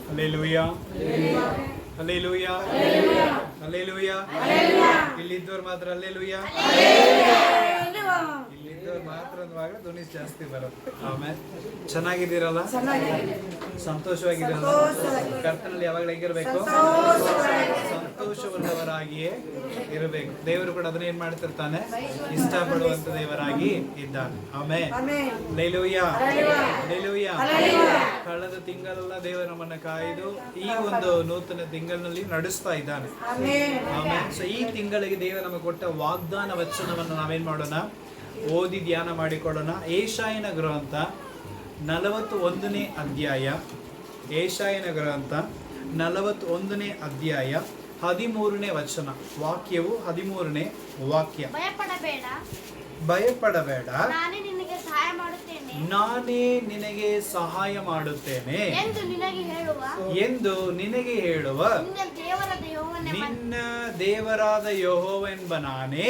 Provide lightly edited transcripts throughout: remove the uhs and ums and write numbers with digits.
Hallelujah, hallelujah. ಇಲ್ಲಿದ್ದವ್ರು ಮಾತ್ರ hallelujah, ಇಲ್ಲಿದ್ದವ್ರು ಮಾತ್ರ ಅಂದಾಗ ಧ್ವನಿ ಜಾಸ್ತಿ ಬರುತ್ತೆ. ಆಮೇಲೆ ಚೆನ್ನಾಗಿದ್ದೀರಲ್ಲ, ಸಂತೋಷವಾಗಿದ್ದೀರಲ್ಲ, ಕರ್ತನಲ್ಲಿ ಯಾವಾಗಲೂ ಹೇಗಿರ್ಬೇಕು, ಸಂತೋಷವುಳ್ಳವರಾಗಿಯೇ ಇರಬೇಕು. ದೇವರು ಕೂಡ ಅದನ್ನ ಏನ್ ಮಾಡ್ತಿರ್ತಾನೆ, ಇಷ್ಟಪಡುವಂತ ದೇವರಾಗಿ ಇದ್ದಾನೆ. ಆಮೇಲೆ ಹಲ್ಲೆಲೂಯಾ, ಹಲ್ಲೆಲೂಯಾ. ಕಳೆದ ತಿಂಗಳೆಲ್ಲ ದೇವರು ನಮ್ಮನ್ನ ಕಾಯ್ದು ಈ ಒಂದು ನೂತನ ತಿಂಗಳಿನಲ್ಲಿ ನಡೆಸ್ತಾ ಇದ್ದಾನೆ. ಆಮೇಲೆ ಸೊ ಈ ತಿಂಗಳಿಗೆ ದೇವರು ನಮಗೆ ಕೊಟ್ಟ ವಾಗ್ದಾನ ವಚನವನ್ನು ನಾವೇನ್ ಮಾಡೋಣ, ಓದಿ ಧ್ಯಾನ ಮಾಡಿಕೊಳ್ಳೋಣ. ಏಷಾಯನ ಗ್ರಂಥ 41ನೇ ಅಧ್ಯಾಯ, ಏಷಾಯನ ಗ್ರಂಥ 41ನೇ ಅಧ್ಯಾಯ 13ನೇ ವಚನ. ವಾಕ್ಯವು 13ನೇ ವಾಕ್ಯ. ಭಯಪಡಬೇಡ, ನಾನೇ ನಿನಗೆ ಸಹಾಯ ಮಾಡುತ್ತೇನೆ ಎಂದು ನಿನಗೆ ಹೇಳುವ ನಿನ್ನ ದೇವರಾದ ಯೆಹೋವನೆಂಬ ನಾನೇ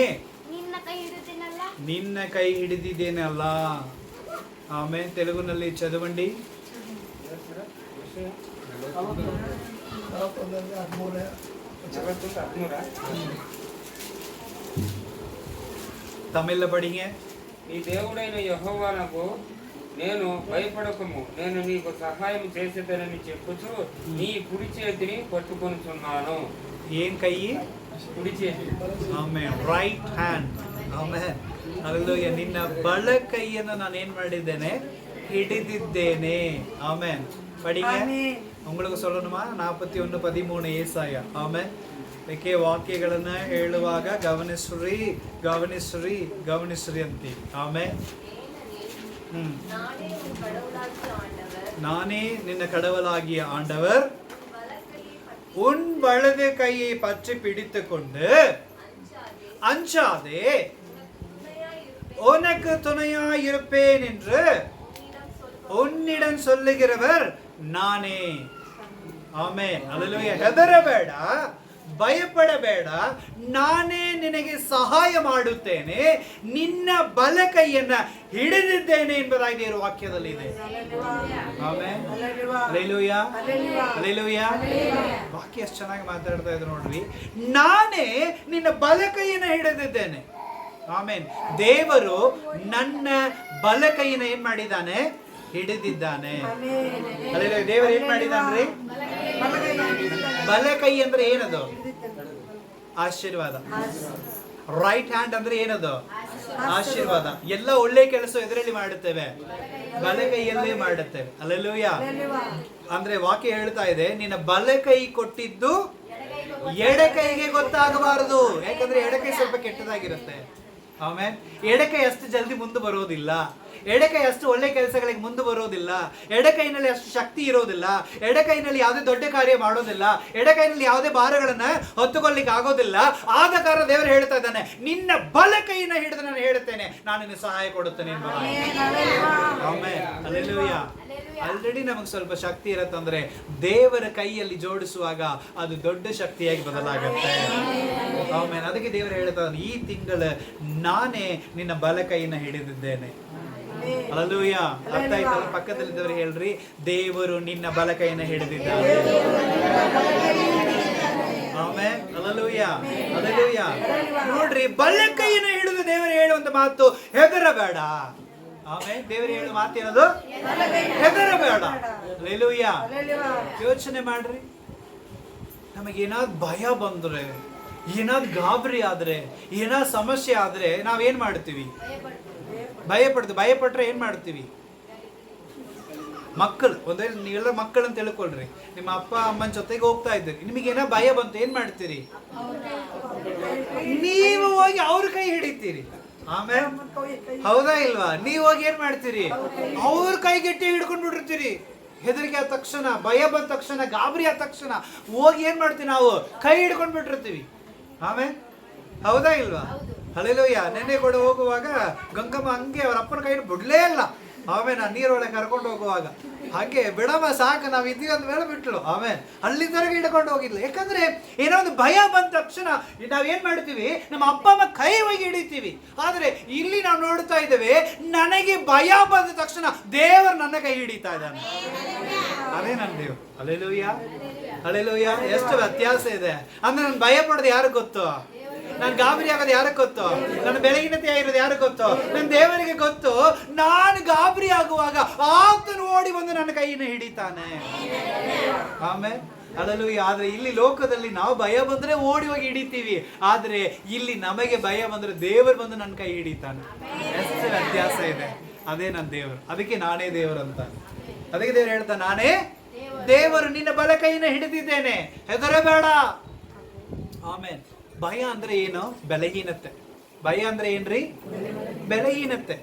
ನಿನ್ನ ಕೈ ಹಿಡಿದಿದ್ದೇನಲ್ಲ. ಆಮೇಲೆ ತೆಲುಗುನಲ್ಲಿ ಚದವಂಡಿ. తమిళ పడిగే. నీ దేవుడైన యెహోవానకు నేను భయపడకము, నేను నీకు సహాయం చేసేదనని చెప్పుచు నీ కుడి చేతిని పట్టుకొనుచున్నాను. ఏం కై? కుడి చేతి. Amen. Right hand. Amen. Hallelujah. ನಿನ್ನ ಬಲ ಕೈಯನ್ನು ನಾನು ಏನ್ ಮಾಡಿದ್ದೇನೆ, ಹಿಡಿದಿದ್ದೇನೆ. ಆಮೆನ್. படிங்க. உங்களுக்கு சொல்லணுமா? 41:13 ஏசாயா. ಆಮೆನ್. ಏಕೆ ವಾಕ್ಯಗಳನ್ನ ಹೇಳುವಾಗ ಗಮನಿಸ್ರಿ ಗಮನಿಸ್ರಿ ಗಮನಿಸ್ರಿ ಅಂತೀವಿ. ಆಮೇಲೆ நானே நின்ன கடவுளாகிய ஆண்டவர் உன் வலது கையை பற்றி பிடித்துக் கொண்டு அஞ்சாதே உனக்கு துணையாய் இருப்பேன் என்று உன்னிடம் சொல்லுகிறவர் நானே. ಆಮೆನ್. ಹಲ್ಲೆಲೂಯಾ. ಹೆದರಬೇಡ, ಭಯಪಡಬೇಡ, ನಾನೇ ನಿನಗೆ ಸಹಾಯ ಮಾಡುತ್ತೇನೆ, ನಿನ್ನ ಬಲ ಕೈಯನ್ನ ಹಿಡಿದಿದ್ದೇನೆ ಎಂಬುದಾಗಿ ಇರುವ ವಾಕ್ಯದಲ್ಲಿ ಇದೆ. ಆಮೆನ್. Hallelujah, hallelujah. ವಾಕ್ಯ ಎಷ್ಟು ಚೆನ್ನಾಗಿ ಮಾತಾಡ್ತಾ ಇದ್ರು ನೋಡ್ರಿ. ನಾನೇ ನಿನ್ನ ಬಲ ಕೈಯನ್ನ ಹಿಡಿದಿದ್ದೇನೆ. ಆಮೆನ್. ದೇವರು ನನ್ನ ಬಲ ಕೈಯನ್ನ ಏನ್ ಮಾಡಿದ್ದಾನೆ, ಹಿಡಿದಿದ್ದಾನೆ. ಹಲ್ಲೆಲೂಯಾ. ದೇವರು ಏನ್ ಮಾಡಿದ್ದಾನ್ರಿ? ಬಲ ಕೈ ಅಂದ್ರೆ ಏನದು? ಆಶೀರ್ವಾದ. ರೈಟ್ ಹ್ಯಾಂಡ್ ಅಂದ್ರೆ ಏನದು? ಆಶೀರ್ವಾದ. ಎಲ್ಲ ಒಳ್ಳೆ ಕೆಲಸ ಎದರಲ್ಲಿ ಮಾಡುತ್ತೇವೆ? ಬಲ ಕೈಯಲ್ಲೇ ಮಾಡುತ್ತೇವೆ. ಹಲ್ಲೆಲೂಯಾ. ಅಂದ್ರೆ ವಾಕ್ಯ ಹೇಳ್ತಾ ಇದೆ, ನಿನ್ನ ಬಲ ಕೈ ಕೊಟ್ಟಿದ್ದು ಎಡ ಕೈಗೆ ಗೊತ್ತಾಗಬಾರದು. ಯಾಕಂದ್ರೆ ಎಡಕೈ ಸ್ವಲ್ಪ ಕೆಟ್ಟದಾಗಿರುತ್ತೆ. ಆಮೇಲೆ ಎಡಕೈ ಅಷ್ಟು ಜಲ್ದಿ ಮುಂದೆ ಬರೋದಿಲ್ಲ. ಎಡಕೈ ಅಷ್ಟು ಒಳ್ಳೆ ಕೆಲಸಗಳಿಗೆ ಮುಂದೆ ಬರೋದಿಲ್ಲ. ಎಡಕೈನಲ್ಲಿ ಅಷ್ಟು ಶಕ್ತಿ ಇರೋದಿಲ್ಲ. ಎಡಕೈನಲ್ಲಿ ಯಾವುದೇ ದೊಡ್ಡ ಕಾರ್ಯ ಮಾಡೋದಿಲ್ಲ. ಎಡಕೈನಲ್ಲಿ ಯಾವುದೇ ಭಾರಗಳನ್ನ ಹೊತ್ತುಕೊಳ್ಳಿಕ್ಕೆ ಆಗೋದಿಲ್ಲ. ಆದ ಕಾರಣ ದೇವರು ಹೇಳ್ತಾ ಇದ್ದಾನೆ, ನಿನ್ನ ಬಲ ಕೈನ ಹಿಡಿದು ನಾನು ಹೇಳುತ್ತೇನೆ, ನಾನು ನಿನ್ನ ಸಹಾಯ ಕೊಡುತ್ತೇನೆ. ಹಲ್ಲೆಲೂಯಾ. ಆಲ್ರೆಡಿ ನಮಗೆ ಸ್ವಲ್ಪ ಶಕ್ತಿ ಇರತ್ತಂದ್ರೆ ದೇವರ ಕೈಯಲ್ಲಿ ಜೋಡಿಸುವಾಗ ಅದು ದೊಡ್ಡ ಶಕ್ತಿಯಾಗಿ ಬದಲಾಗುತ್ತೆ. ಆಮೇಲೆ ಅದಕ್ಕೆ ದೇವರು ಹೇಳ್ತಾ, ಈ ತಿಂಗಳು ನಾನೇ ನಿನ್ನ ಬಲ ಕೈನ ಹಿಡಿದಿದ್ದೇನೆ. ಹಲ್ಲೆಲೂಯಾ. ಅರ್ಥ ಆಯ್ತಲ್ಲ? ಪಕ್ಕದಲ್ಲಿದ್ದವರು ಹೇಳ್ರಿ, ದೇವರು ನಿನ್ನ ಬಲ ಕೈನ ಹಿಡಿದಿದ್ದಾನೆ. ಆಮೆನ್. Hallelujah, hallelujah. ನೋಡ್ರಿ, ಬಲ ಕೈನ ಹಿಡಿದು ದೇವರು ಹೇಳುವಂತ ಮಾತು, ಹೆದರಬೇಡ. ಆಮೇಲೆ ದೇವರು ಹೇಳುವ ಮಾತೇನದು? ಹೆದರಬೇಡ. ಹಲ್ಲೆಲೂಯಾ. ಯೋಚನೆ ಮಾಡ್ರಿ, ನಮಗೇನಾದ್ರು ಭಯ ಬಂದ್ರೆ, ಏನಾದ್ರು ಗಾಬರಿ ಆದ್ರೆ, ಏನಾದ್ರು ಸಮಸ್ಯೆ ಆದ್ರೆ ನಾವೇನ್ ಮಾಡ್ತೀವಿ? ಭಯಪಟ್ರೆ ಏನ್ ಮಾಡ್ತೀವಿ? ಮಕ್ಕಳು ಒಂದೇ, ನೀವೆಲ್ಲ ಮಕ್ಕಳು ಅಂತ ತಿಳ್ಕೊಳ್ರಿ. ನಿಮ್ಮ ಅಪ್ಪ ಅಮ್ಮನ ಜೊತೆಗೆ ಹೋಗ್ತಾ ಇದ್ದೀರಿ, ನಿಮಗೇನೋ ಭಯ ಬಂತು, ಏನ್ ಮಾಡ್ತೀರಿ? ನೀವು ಹೋಗಿ ಅವ್ರ ಕೈ ಹಿಡಿತೀರಿ. ಆಮೇಲೆ ಹೌದಾ ಇಲ್ವಾ? ನೀವು ಹೋಗಿ ಏನ್ ಮಾಡ್ತೀರಿ? ಅವ್ರ ಕೈ ಗಟ್ಟಿ ಹಿಡ್ಕೊಂಡು ಬಿಟ್ಟಿರ್ತೀರಿ. ಹೆದರಿಕೆ ಆದ ತಕ್ಷಣ, ಭಯ ಬಂದ ತಕ್ಷಣ, ಗಾಬರಿ ಆದ ತಕ್ಷಣ ಹೋಗಿ ಏನ್ ಮಾಡ್ತೀವಿ? ನಾವು ಕೈ ಹಿಡ್ಕೊಂಡು ಬಿಟ್ಟಿರ್ತೀವಿ. ಆಮೇಲೆ ಹೌದಾ ಇಲ್ವಾ? ಹಲ್ಲೆಲೂಯಾ. ನೆನ್ನೆ ಕೂಡ ಹೋಗುವಾಗ ಗಂಗಮ್ಮ ಹಂಗೆ ಅವ್ರ ಅಪ್ಪನ ಕೈ ಬಿಡ್ಲೇ ಇಲ್ಲ. ಆಮೇಲೆ ನಾನು ನೀರೊಳಗೆ ಕರ್ಕೊಂಡು ಹೋಗುವಾಗ ಹಾಗೆ ಬಿಡವ ಸಾಕು ನಾವು ಇದ್ದೀವಿ ಅಂತ ಹೇಳಿ ಬಿಟ್ಲು. ಆಮೇಲೆ ಅಲ್ಲಿ ತನಕ ಹಿಡ್ಕೊಂಡು ಹೋಗಿದ್ಲು. ಯಾಕಂದ್ರೆ ಏನೋ ಒಂದು ಭಯ ಬಂದ ತಕ್ಷಣ ನಾವೇನ್ ಮಾಡ್ತೀವಿ, ನಮ್ಮ ಅಪ್ಪ ಅಮ್ಮ ಕೈ ಹೋಗಿ ಹಿಡಿತೀವಿ. ಆದ್ರೆ ಇಲ್ಲಿ ನಾವು ನೋಡ್ತಾ ಇದ್ದೇವೆ, ನನಗೆ ಭಯ ಬಂದ ತಕ್ಷಣ ದೇವರು ನನ್ನ ಕೈ ಹಿಡಿತಾ ಇದ್ದಾನೆ. ಅದೇ ನನ್ನ ದೇವ್ರು. Hallelujah, hallelujah. ಎಷ್ಟು ವ್ಯತ್ಯಾಸ ಇದೆ ಅಂದ್ರೆ, ನಾನು ಭಯ ಪಡೋದು ಯಾರು ಗೊತ್ತು, ನಾನು ಗಾಬರಿ ಆಗೋದು ಯಾರಿಗೆ ಗೊತ್ತು, ನನ್ನ ಬೆಳಗಿನತೆ ಆಗಿರೋದು ಯಾರು ಗೊತ್ತು, ನನ್ನ ದೇವರಿಗೆ ಗೊತ್ತು. ನಾನು ಗಾಬರಿ ಆಗುವಾಗ ಆತನು ಓಡಿ ಬಂದು ನನ್ನ ಕೈಯನ್ನು ಹಿಡಿತಾನೆ. ಆಮೇಲೆ ಹಲ್ಲೆಲೂಯಾ. ಆದ್ರೆ ಇಲ್ಲಿ ಲೋಕದಲ್ಲಿ ನಾವು ಭಯ ಬಂದ್ರೆ ಓಡಿ ಹೋಗಿ ಹಿಡಿತೀವಿ, ಆದ್ರೆ ಇಲ್ಲಿ ನಮಗೆ ಭಯ ಬಂದ್ರೆ ದೇವರು ಬಂದು ನನ್ನ ಕೈ ಹಿಡಿತಾನೆ. ಎಷ್ಟು ವ್ಯತ್ಯಾಸ ಇದೆ. ಅದೇ ನನ್ನ ದೇವರು. ಅದಕ್ಕೆ ನಾನೇ ದೇವರು ಅಂತ. ಅದಕ್ಕೆ ದೇವರು ಹೇಳ್ತಾನೆ, ನಾನೇ ದೇವರು, ನಿನ್ನ ಬಲ ಕೈಯನ್ನು ಹಿಡಿದಿದ್ದೇನೆ, ಹೆದರಬೇಡ. ಆಮೇಲೆ ಭಯ ಅಂದ್ರೆ ಏನು? ಬಲಹೀನತೆ. ಭಯ ಅಂದ್ರೆ ಏನ್ರಿ? ಬಲಹೀನತೆ.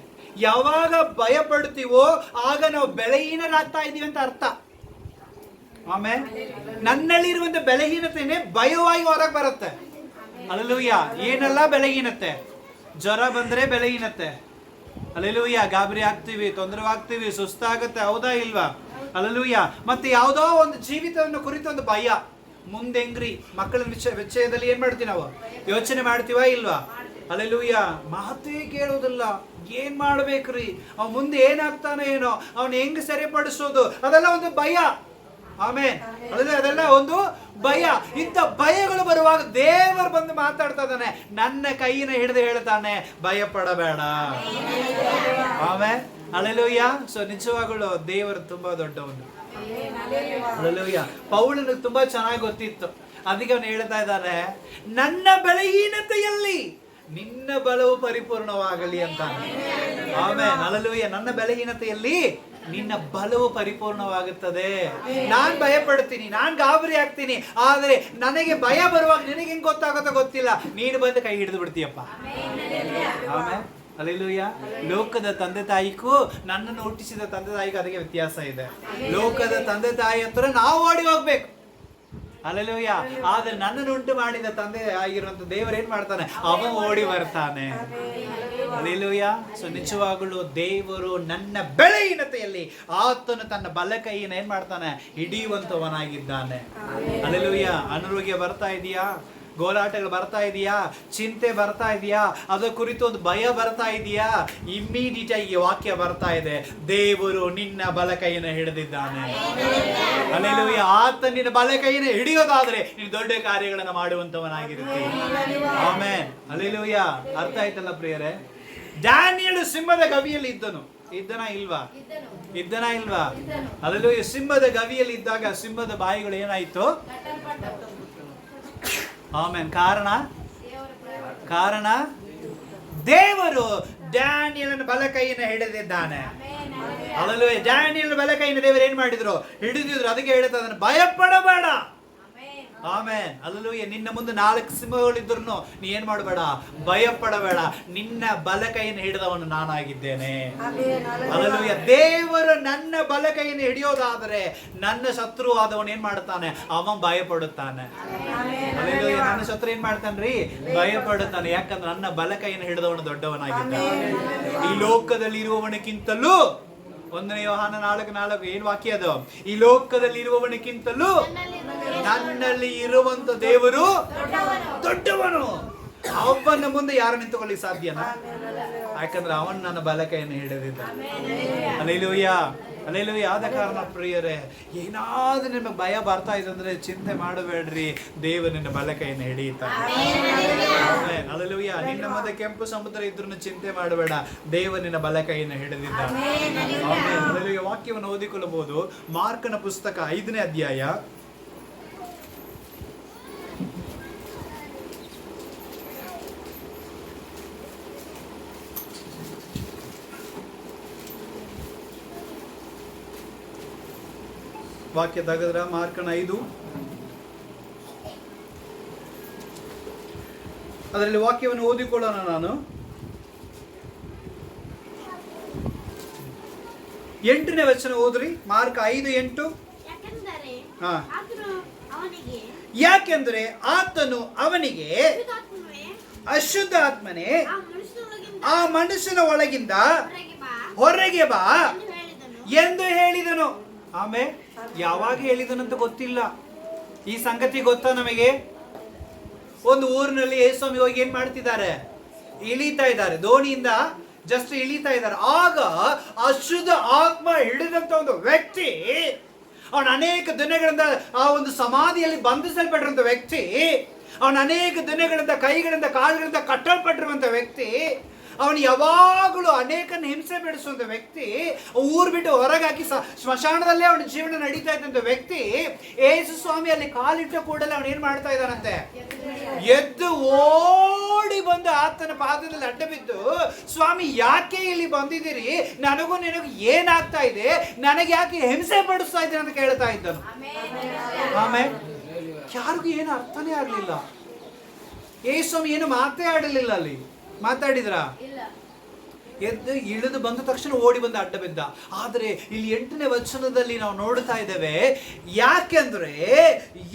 ಯಾವಾಗ ಭಯ ಪಡ್ತೀವೋ ಆಗ ನಾವು ಬಲಹೀನರಾಗ್ತಾ ಇದೀವಿ ಅಂತ ಅರ್ಥ. ಆಮೇಲೆ ನನ್ನಲ್ಲಿರುವಂತ ಬಲಹೀನತೆನೇ ಭಯವಾಗಿ ಹೊರಗೆ ಬರುತ್ತೆ. ಹಲ್ಲೆಲೂಯಾ. ಏನೆಲ್ಲ ಬಲಹೀನತೆ? ಜ್ವರ ಬಂದ್ರೆ ಬಲಹೀನತೆ. ಹಲ್ಲೆಲೂಯಾ. ಗಾಬರಿ ಆಗ್ತೀವಿ, ತೊಂದರೆ ಆಗ್ತೀವಿ, ಸುಸ್ತಾಗತ್ತೆ, ಹೌದಾ ಇಲ್ವಾ? ಹಲ್ಲೆಲೂಯಾ. ಮತ್ತೆ ಯಾವುದೋ ಒಂದು ಜೀವಿತವನ್ನು ಕುರಿತ ಒಂದು ಭಯ. ಮುಂದೆ ಹೆಂಗ್ರಿ ಮಕ್ಕಳ ವಿಷಯದಲ್ಲಿ ಏನ್ ಮಾಡ್ತೀವಿ ನಾವು? ಯೋಚನೆ ಮಾಡ್ತೀವಾ ಇಲ್ವಾ? ಹಲ್ಲೆಲೂಯಾ. ಮಾತೇ ಕೇಳೋದಿಲ್ಲ. ಏನ್ ಮಾಡ್ಬೇಕ್ರಿ, ಅವ್ನು ಮುಂದೆ ಏನಾಗ್ತಾನೋ ಏನೋ, ಅವ್ನು ಹೆಂಗ್ ಸರಿಪಡಿಸೋದು, ಅದೆಲ್ಲ ಒಂದು ಭಯ. ಆಮೇಲೆ ಅದೆಲ್ಲ ಒಂದು ಭಯ. ಇಂಥ ಭಯಗಳು ಬರುವಾಗ ದೇವರು ಬಂದು ಮಾತಾಡ್ತಾ ಇದ್ದಾನೆ, ನನ್ನ ಕೈನ ಹಿಡಿದು ಹೇಳ್ತಾನೆ, ಭಯ ಪಡಬೇಡ. ಆಮೇಲೆ ಹಲ್ಲೆಲೂಯಾ. ಸೊ ನಿಜವಾಗಲೂ ದೇವರು ತುಂಬಾ ದೊಡ್ಡವನು. ಹಲ್ಲೆಲೂಯಾ. ಪೌಲನಿಗೆ ತುಂಬಾ ಚೆನ್ನಾಗಿ ಗೊತ್ತಿತ್ತು. ಅದಕ್ಕೆ ಅವನು ಹೇಳ್ತಾ ಇದ್ದಾನೆ, ನನ್ನ ಬಲಹೀನತೆಯಲ್ಲಿ ನಿನ್ನ ಬಲವು ಪರಿಪೂರ್ಣವಾಗಲಿ ಅಂತಾನೆ. ಆಮೇಲೆ ಹಲ್ಲೆಲೂಯಾ. ನನ್ನ ಬಲಹೀನತೆಯಲ್ಲಿ ನಿನ್ನ ಬಲವು ಪರಿಪೂರ್ಣವಾಗುತ್ತದೆ. ನಾನ್ ಭಯ ಪಡ್ತೀನಿ, ನಾನ್ ಗಾಬರಿ ಆಗ್ತೀನಿ, ಆದ್ರೆ ನನಗೆ ಭಯ ಬರುವಾಗ ನಿನಗೆ ಹೆಂಗ್ ಗೊತ್ತಾಗುತ್ತೋ ಗೊತ್ತಿಲ್ಲ, ನೀನು ಬಂದು ಕೈ ಹಿಡಿದು ಬಿಡ್ತೀಯಪ್ಪ. ಆಮೇಲೆ ಹಲ್ಲೆಲೂಯಾ. ಲೋಕದ ತಂದೆ ತಾಯಿಗೂ ನನ್ನನ್ನು ಹುಟ್ಟಿಸಿದ ತಂದೆ ತಾಯಿಗೂ ಅದಕ್ಕೆ ವ್ಯತ್ಯಾಸ ಇದೆ. ಲೋಕದ ತಂದೆ ತಾಯಿ ಹತ್ರ ನಾವು ಓಡಿ ಹೋಗ್ಬೇಕು. ಹಲ್ಲೆಲೂಯಾ. ಆದ್ರೆ ನನ್ನನ್ನು ಉಂಟು ಮಾಡಿದ ತಂದೆ ಆಗಿರುವಂತ ದೇವರು ಏನ್ ಮಾಡ್ತಾನೆ? ಅವ ಓಡಿ ಬರ್ತಾನೆ. ಹಲ್ಲೆಲೂಯಾ. ಸೊ ನಿಜವಾಗಲೂ ದೇವರು ನನ್ನ ಬಲಹೀನತೆಯಲ್ಲಿ ಆತನು ತನ್ನ ಬಲ ಕೈಯನ್ನು ಏನ್ ಮಾಡ್ತಾನೆ? ಹಿಡಿಯುವಂತವನಾಗಿದ್ದಾನೆ. ಹಲ್ಲೆಲೂಯಾ. ಅನಾರೋಗ್ಯ ಬರ್ತಾ ಇದೆಯಾ? ಗೋಲಾಟಗಳು ಬರ್ತಾ ಇದೆಯಾ? ಚಿಂತೆ ಬರ್ತಾ ಇದೆಯಾ? ಅದರ ಕುರಿತು ಒಂದು ಭಯ ಬರ್ತಾ ಇದೆಯಾ? ಇಮ್ಮಿಡಿಯೇಟ್ ಆಗಿ ವಾಕ್ಯ ಬರ್ತಾ ಇದೆ, ದೇವರು ನಿನ್ನ ಬಲ ಕೈಯನ್ನು ಹಿಡಿದಿದ್ದಾನೆ. ಹಲ್ಲೆಲೂಯಾ. ಆತ ನಿನ್ನ ಬಲ ಕೈಯನ್ನು ಹಿಡಿಯೋದಾದ್ರೆ ನೀನು ದೊಡ್ಡ ಕಾರ್ಯಗಳನ್ನು ಮಾಡುವಂತವನಾಗಿರುತ್ತೆ. ಆಮೆನ್. ಹಲ್ಲೆಲೂಯಾ. ಅರ್ಥ ಆಯ್ತಲ್ಲ ಪ್ರಿಯರೇ? ದಾನಿಯೇಲನು ಸಿಂಹದ ಗವಿಯಲ್ಲಿ ಇದ್ದನ ಇಲ್ವಾ? ಹಲ್ಲೆಲೂಯಾ. ಸಿಂಹದ ಗವಿಯಲ್ಲಿ ಇದ್ದಾಗ ಸಿಂಹದ ಬಾಯಿಗಳು ಏನಾಯ್ತು? ಆಮೆನ್. ಕಾರಣ ದೇವರು ದಾನಿಯೇಲನ ಬಲ ಕೈಯನ್ನು ಹಿಡಿದಿದ್ದಾನೆ. ಹಲ್ಲೆಲೂಯಾ. ದಾನಿಯೇಲನ ಬಲ ಕೈಯನ್ನು ದೇವರು ಏನ್ ಮಾಡಿದ್ರು? ಹಿಡಿದಿದ್ರು. ಅದಕ್ಕೆ ಹೇಳ್ತಾ ಇದ್ದಾನೆ, ಭಯ ಪಡಬೇಡ. ಆಮೆನ್. ಹಲ್ಲೆಲೂಯಾ. ನಿನ್ನ ಮುಂದೆ 4 ಸಿಂಹಗಳಿದ್ರು ನೀ ಏನ್ ಮಾಡಬೇಡ, ಭಯ ಪಡಬೇಡ. ನಿನ್ನ ಬಲ ಕೈಯನ್ನು ಹಿಡಿದವನು ನಾನಾಗಿದ್ದೇನೆ. ಹಲ್ಲೆಲೂಯಾ. ದೇವರು ನನ್ನ ಬಲ ಕೈಯನ್ನು ಹಿಡಿಯೋದಾದರೆ ನನ್ನ ಶತ್ರು ಆದವನು ಏನ್ ಮಾಡ್ತಾನೆ? ಅವನು ಭಯ ಪಡುತ್ತಾನೆ. ಹಲ್ಲೆಲೂಯಾ. ನನ್ನ ಶತ್ರು ಏನ್ ಮಾಡ್ತಾನ್ರಿ? ಭಯ ಪಡುತ್ತಾನೆ. ಯಾಕಂದ್ರೆ ನನ್ನ ಬಲ ಕೈಯನ್ನು ಹಿಡಿದವನು ದೊಡ್ಡವನಾಗಿದ್ದಾನೆ. ಈ ಲೋಕದಲ್ಲಿ ಇರುವವನಕ್ಕಿಂತಲೂ 1 ಯೋಹಾನ 4:4 ಏನ್ ವಾಕ್ಯ ಅದು? ಈ ಲೋಕದಲ್ಲಿ ಇರುವವನಕ್ಕಿಂತಲೂ ನನ್ನಲ್ಲಿ ಇರುವಂತ ದೇವರು ದೊಡ್ಡವನು. ಅವನ ಮುಂದೆ ಯಾರು ನಿಂತುಕೊಳ್ಳಿಕ್ಕೆ ಸಾಧ್ಯನಾ? ಯಾಕಂದ್ರೆ ಅವನು ನನ್ನ ಬಲ ಕೈಯನ್ನು ಹಿಡಿದಿದ್ದ. ಹಲ್ಲೆಲೂಯಾ. ಹಲ್ಲೆಲೂಯಾ. ಆದ ಕಾರಣ ಪ್ರಿಯರೇ, ಏನಾದ್ರೂ ನಿಮಗೆ ಭಯ ಬರ್ತಾ ಇದೆ ಅಂದ್ರೆ ಚಿಂತೆ ಮಾಡಬೇಡ್ರಿ, ದೇವರು ನಿನ್ನ ಬಲ ಕೈಯನ್ನು ಹಿಡಿಯುತ್ತಾನೆ. ಹಲ್ಲೆಲೂಯಾ. ನಿನ್ನ ಮುಂದೆ ಕೆಂಪು ಸಮುದ್ರ ಇದ್ರೂ ಚಿಂತೆ ಮಾಡಬೇಡ, ದೇವರು ನಿನ್ನ ಬಲ ಕೈಯನ್ನು ಹಿಡಿದಿದ್ದಾನೆ. ಹಲ್ಲೆಲೂಯಾ. ವಾಕ್ಯವನ್ನು ಓದಿಕೊಳ್ಳಬಹುದು. ಮಾರ್ಕನ ಪುಸ್ತಕ 5ನೇ ಅಧ್ಯಾಯ ವಾಕ್ಯ ತೆಗೆದ್ರ ಮಾರ್ಕನ 5 ಅದರಲ್ಲಿ ವಾಕ್ಯವನ್ನು ಓದಿಕೊಳ್ಳೋಣ. ನಾನು 8ನೇ ವಚನ ಓದ್ರಿ. ಮಾರ್ಕ 5:8. ಯಾಕೆಂದರೆ ಆತನು ಅವನಿಗೆ, ಅಶುದ್ಧಾತ್ಮನೇ ಆ ಮನುಷ್ಯನ ಒಳಗಿಂದ ಹೊರಗೆ ಬಾ ಎಂದು ಹೇಳಿದನು. ಆಮೇಲೆ ಯಾವಾಗ ಹೇಳಿದನಂತ ಗೊತ್ತಿಲ್ಲ. ಈ ಸಂಗತಿ ಗೊತ್ತಾ ನಮಗೆ? ಒಂದು ಊರಿನಲ್ಲಿ ಯೇಸುಸ್ವಾಮಿ ಹೋಗಿ ಏನ್ ಮಾಡ್ತಿದ್ದಾರೆ, ಇಳಿತಾ ಇದ್ದಾರೆ, ದೋಣಿಯಿಂದ ಜಸ್ಟ್ ಇಳಿತಾ ಇದ್ದಾರೆ. ಆಗ ಅಶುದ್ಧ ಆತ್ಮ ಹಿಡಿದಂತ ಒಂದು ವ್ಯಕ್ತಿ, ಅವನ ಅನೇಕ ದಿನಗಳಿಂದ ಆ ಒಂದು ಸಮಾಧಿಯಲ್ಲಿ ಬಂಧಿಸಲ್ಪಟ್ಟಿರುವಂತ ವ್ಯಕ್ತಿ, ಅವನ ಅನೇಕ ದಿನಗಳಿಂದ ಕೈಗಳಿಂದ ಕಾಲುಗಳಿಂದ ಕಟ್ಟಲ್ಪಟ್ಟಿರುವಂತ ವ್ಯಕ್ತಿ, ಅವನು ಯಾವಾಗಲೂ ಅನೇಕನ ಹಿಂಸೆ ಬೆಳೆಸುವಂತ ವ್ಯಕ್ತಿ, ಊರು ಬಿಟ್ಟು ಹೊರಗೆ ಹಾಕಿ ಸ್ಮಶಾನದಲ್ಲೇ ಅವನ ಜೀವನ ನಡೀತಾ ಇದ್ದಂತ ವ್ಯಕ್ತಿ, ಯೇಸು ಸ್ವಾಮಿ ಅಲ್ಲಿ ಕಾಲಿಟ್ಟ ಕೂಡಲೇ ಅವನು ಏನ್ ಮಾಡ್ತಾ ಇದ್ದಾನಂತೆ, ಎದ್ದು ಓಡಿ ಬಂದು ಆತನ ಪಾದದಲ್ಲಿ ಅಡ್ಡ ಬಿದ್ದು, ಸ್ವಾಮಿ ಯಾಕೆ ಇಲ್ಲಿ ಬಂದಿದ್ದೀರಿ, ನನಗೂ ನಿನಗೂ ಏನಾಗ್ತಾ ಇದೆ, ನನಗೆ ಯಾಕೆ ಹಿಂಸೆ ಪಡಿಸ್ತಾ ಇದ್ದೀನಿ ಅಂತ ಕೇಳ್ತಾ ಇದ್ದನು. ಆಮೇಲೆ ಯಾರಿಗೂ ಏನು ಅರ್ಥನೇ ಆಗ್ಲಿಲ್ಲ. ಯೇಸು ಸ್ವಾಮಿ ಏನು ಮಾತೇ ಆಡಲಿಲ್ಲ. ಅಲ್ಲಿ ಮಾತಾಡಿದ್ರ? ಎದ್ದು ಇಳಿದು ಬಂದ ತಕ್ಷಣ ಓಡಿ ಬಂದ ಅಡ್ಡ ಬಿದ್ದ. ಆದ್ರೆ ಇಲ್ಲಿ 8ನೇ ವಚನದಲ್ಲಿ ನಾವು ನೋಡ್ತಾ ಇದ್ದೇವೆ, ಯಾಕೆಂದ್ರೆ